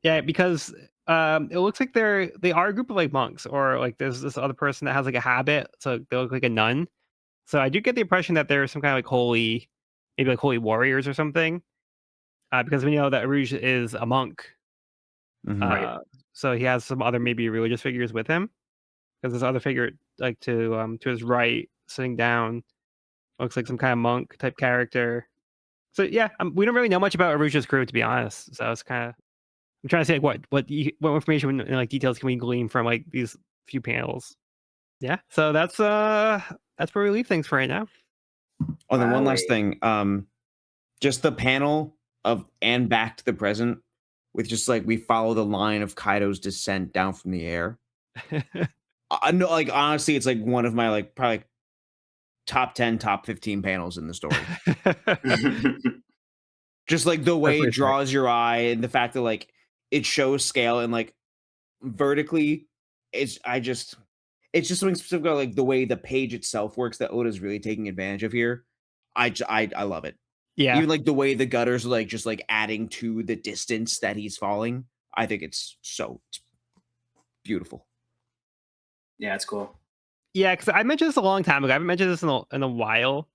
Yeah, because it looks like they are a group of like monks, or like there's this other person that has like a habit, so they look like a nun. So I do get the impression that they're some kind of like holy, maybe like holy warriors or something, because we know that Rouge is a monk. Mhm. Right. Uh, so he has some other maybe religious figures with him. Because this other figure, like to his right, sitting down, looks like some kind of monk type character. So yeah, we don't really know much about Aruja's crew, to be honest. So it's kind of I'm trying to say like, what information and like details can we glean from like these few panels. Yeah, so that's where we leave things for right now. Oh, then one last Wowie. thing. Just the panel of and back to the present with just like we follow the line of Kaido's descent down from the air. I know, like honestly, it's like one of my like probably top 10, top 15 panels in the story. Just like the That's way it pretty sick. draws your eye and the fact that like it shows scale and like vertically, it's just something specific about like the way the page itself works that Oda's really taking advantage of here. I love it. Yeah, Even like the way the gutters are like just like adding to the distance that he's falling. I think it's beautiful. Yeah, it's cool. yeah, because I mentioned this a long time ago. I haven't mentioned this in a while,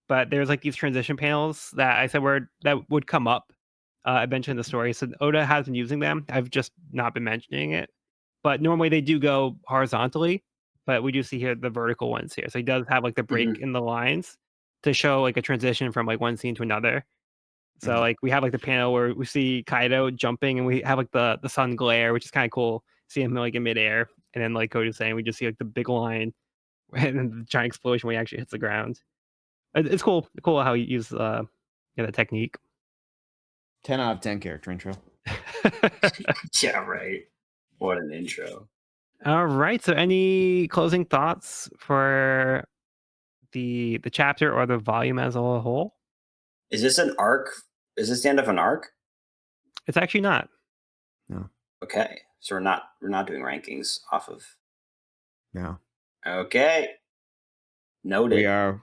but there's like these transition panels that I said were that would come up. I mentioned in the story. So Oda has been using them. I've just not been mentioning it. But normally they do go horizontally, but we do see here the vertical ones here. So he does have like the break Mhm. in the lines to show like a transition from like one scene to another. So Mhm. like we have like the panel where we see Kaido jumping and we have like the sun glare, which is kind of cool. See him like in midair, and then like Cody's saying, we just see like the big line and then the giant explosion when he actually hits the ground. It's cool how he uses the technique. 10 out of 10 character intro. Yeah, right. What an intro. All right. So, any closing thoughts for the chapter or the volume as a whole? Is this an arc? Is this the end of an arc? It's actually not. No, Okay, so we're not doing rankings off of. no. Okay, We noted. are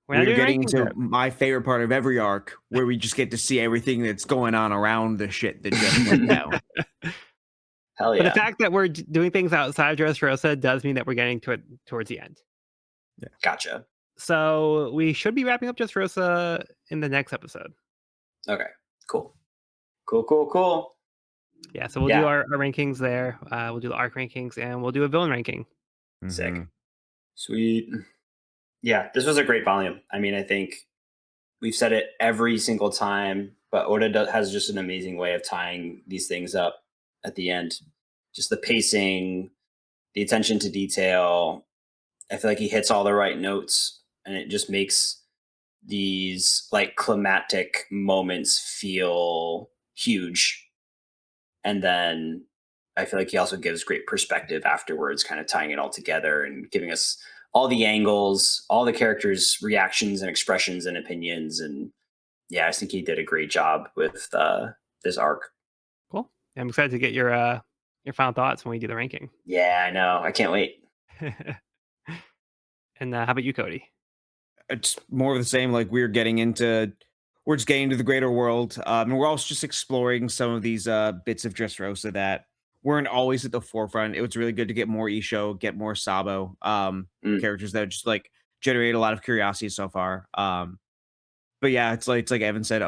We're we not are doing getting rankings into yet. my favorite part of every arc where we just get to see everything that's going on around the shit that just went down. Hell But the yeah. fact that we're doing things outside of Dressrosa does mean that we're getting to it towards the end. Yeah. Gotcha. So we should be wrapping up Dressrosa in the next episode. Okay, cool. Cool, cool, cool. Yeah, so we'll do Yeah, our rankings there. We'll do the arc rankings and we'll do a villain ranking. sick. Mhm. Sweet. Yeah, this was a great volume. I mean, I think we've said it every single time, but has just an amazing way of tying these things up at the end. Just the pacing, the attention to detail. I feel like he hits all the right notes, and it just makes these like climatic moments feel huge. And then I feel like he also gives great perspective afterwards, kind of tying it all together and giving us all the angles, all the characters' reactions and expressions and opinions. And yeah, I think he did a great job with this arc. Cool. I'm excited to get your final thoughts when we do the ranking. Yeah, I know. I can't wait. And how about you, Cody? It's more of the same. Like we're just getting into the greater world, and we're also just exploring some of these bits of Dressrosa that weren't always at the forefront. It was really good to get more Isho, get more Sabo, Mm, characters that just like generate a lot of curiosity so far. But yeah, it's like Evan said,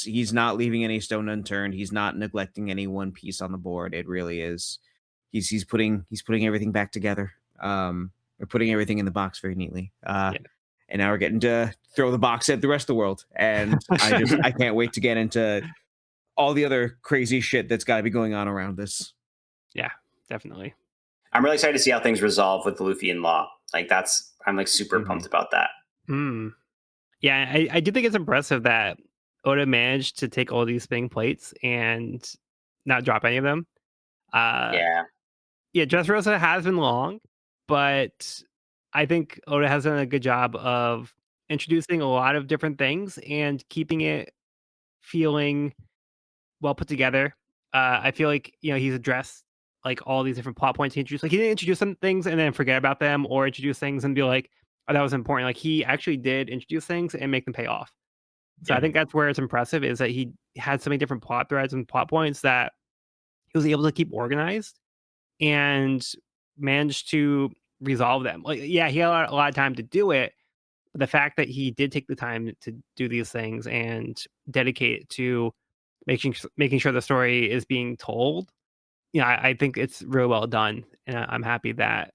he's not leaving any stone unturned. He's not neglecting any one piece on the board. It really is. He's putting everything back together. Or putting everything in the box very neatly. Yeah. And now we're getting to throw the box at the rest of the world. And I can't wait to get into all the other crazy shit that's got to be going on around this. Yeah, definitely. I'm really excited to see how things resolve with Luffy and Law. I'm like super Mhm. pumped about that. Mm. Yeah, I do think it's impressive that Oda managed to take all these spinning plates and not drop any of them. Uh, Yeah. yeah, Dressrosa has been long, but I think Oda has done a good job of introducing a lot of different things and keeping it feeling well put together. I feel like, he's addressed, like, all these different plot points he introduced. Like, he didn't introduce some things and then forget about them or introduce things and be like, "Oh, that was important." Like, he actually did introduce things and make them pay off. So I Yeah. think that's where it's impressive is that he had so many different plot threads and plot points that he was able to keep organized and managed to resolve them. Like, yeah, he had a lot of time to do it, but the fact that he did take the time to do these things and dedicate it to making sure the story is being told, I think it's really well done, and I'm happy that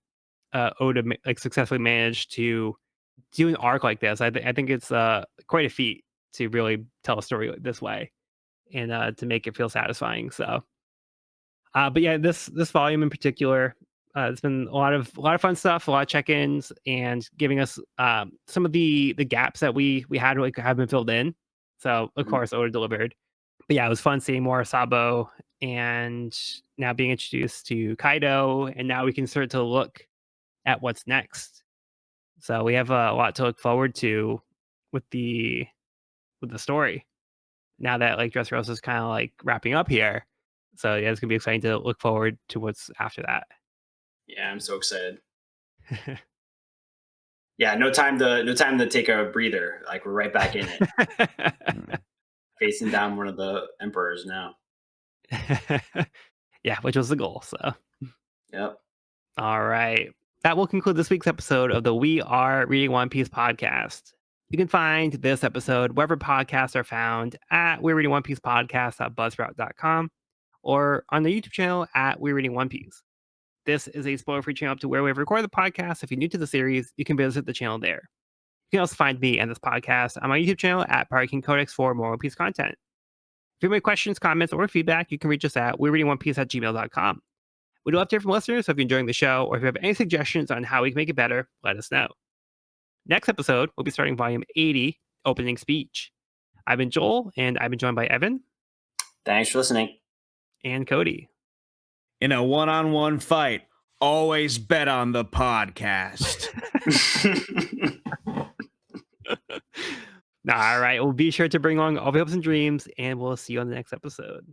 Oda like successfully managed to do an arc like this. I think it's quite a feat to really tell a story this way and to make it feel satisfying. So, but yeah, this volume in particular, it's been a lot of fun stuff, a lot of check-ins, and giving us some of the gaps that we had like have been filled in. So of Mhm. course, Oda delivered. But yeah, it was fun seeing more Sabo and now being introduced to Kaido, and now we can start to look at what's next. So we have a lot to look forward to with the story now that like Dressrosa is kind of like wrapping up here. So yeah, it's gonna be exciting to look forward to what's after that. Yeah, I'm so excited. Yeah, no time to take a breather. Like we're right back in it, Mm. facing down one of the emperors now. Yeah, which was the goal. So Yep. all right. That will conclude this week's episode of the We Are Reading One Piece podcast. You can find this episode wherever podcasts are found at We're Reading One Piece podcast.buzzsprout.com or on the YouTube channel at We're Reading One Piece. This is a spoiler free channel up to where we have recorded the podcast. If you're new to the series, you can visit the channel there. You can also find me and this podcast on my YouTube channel at Pirate King Codex for more One Piece content. If you have any questions, comments, or feedback, you can reach us at werereadingonepiece@gmail.com. We'd love to hear from listeners, so if you're enjoying the show or if you have any suggestions on how we can make it better, let us know. Next episode, we'll be starting volume 80, Opening Speech. I've been Joel, and I've been joined by Evan Thanks for listening. and Cody. In a one-on-one fight, always bet on the podcast. All right, we'll be sure to bring along all the hopes and dreams, and we'll see you on the next episode.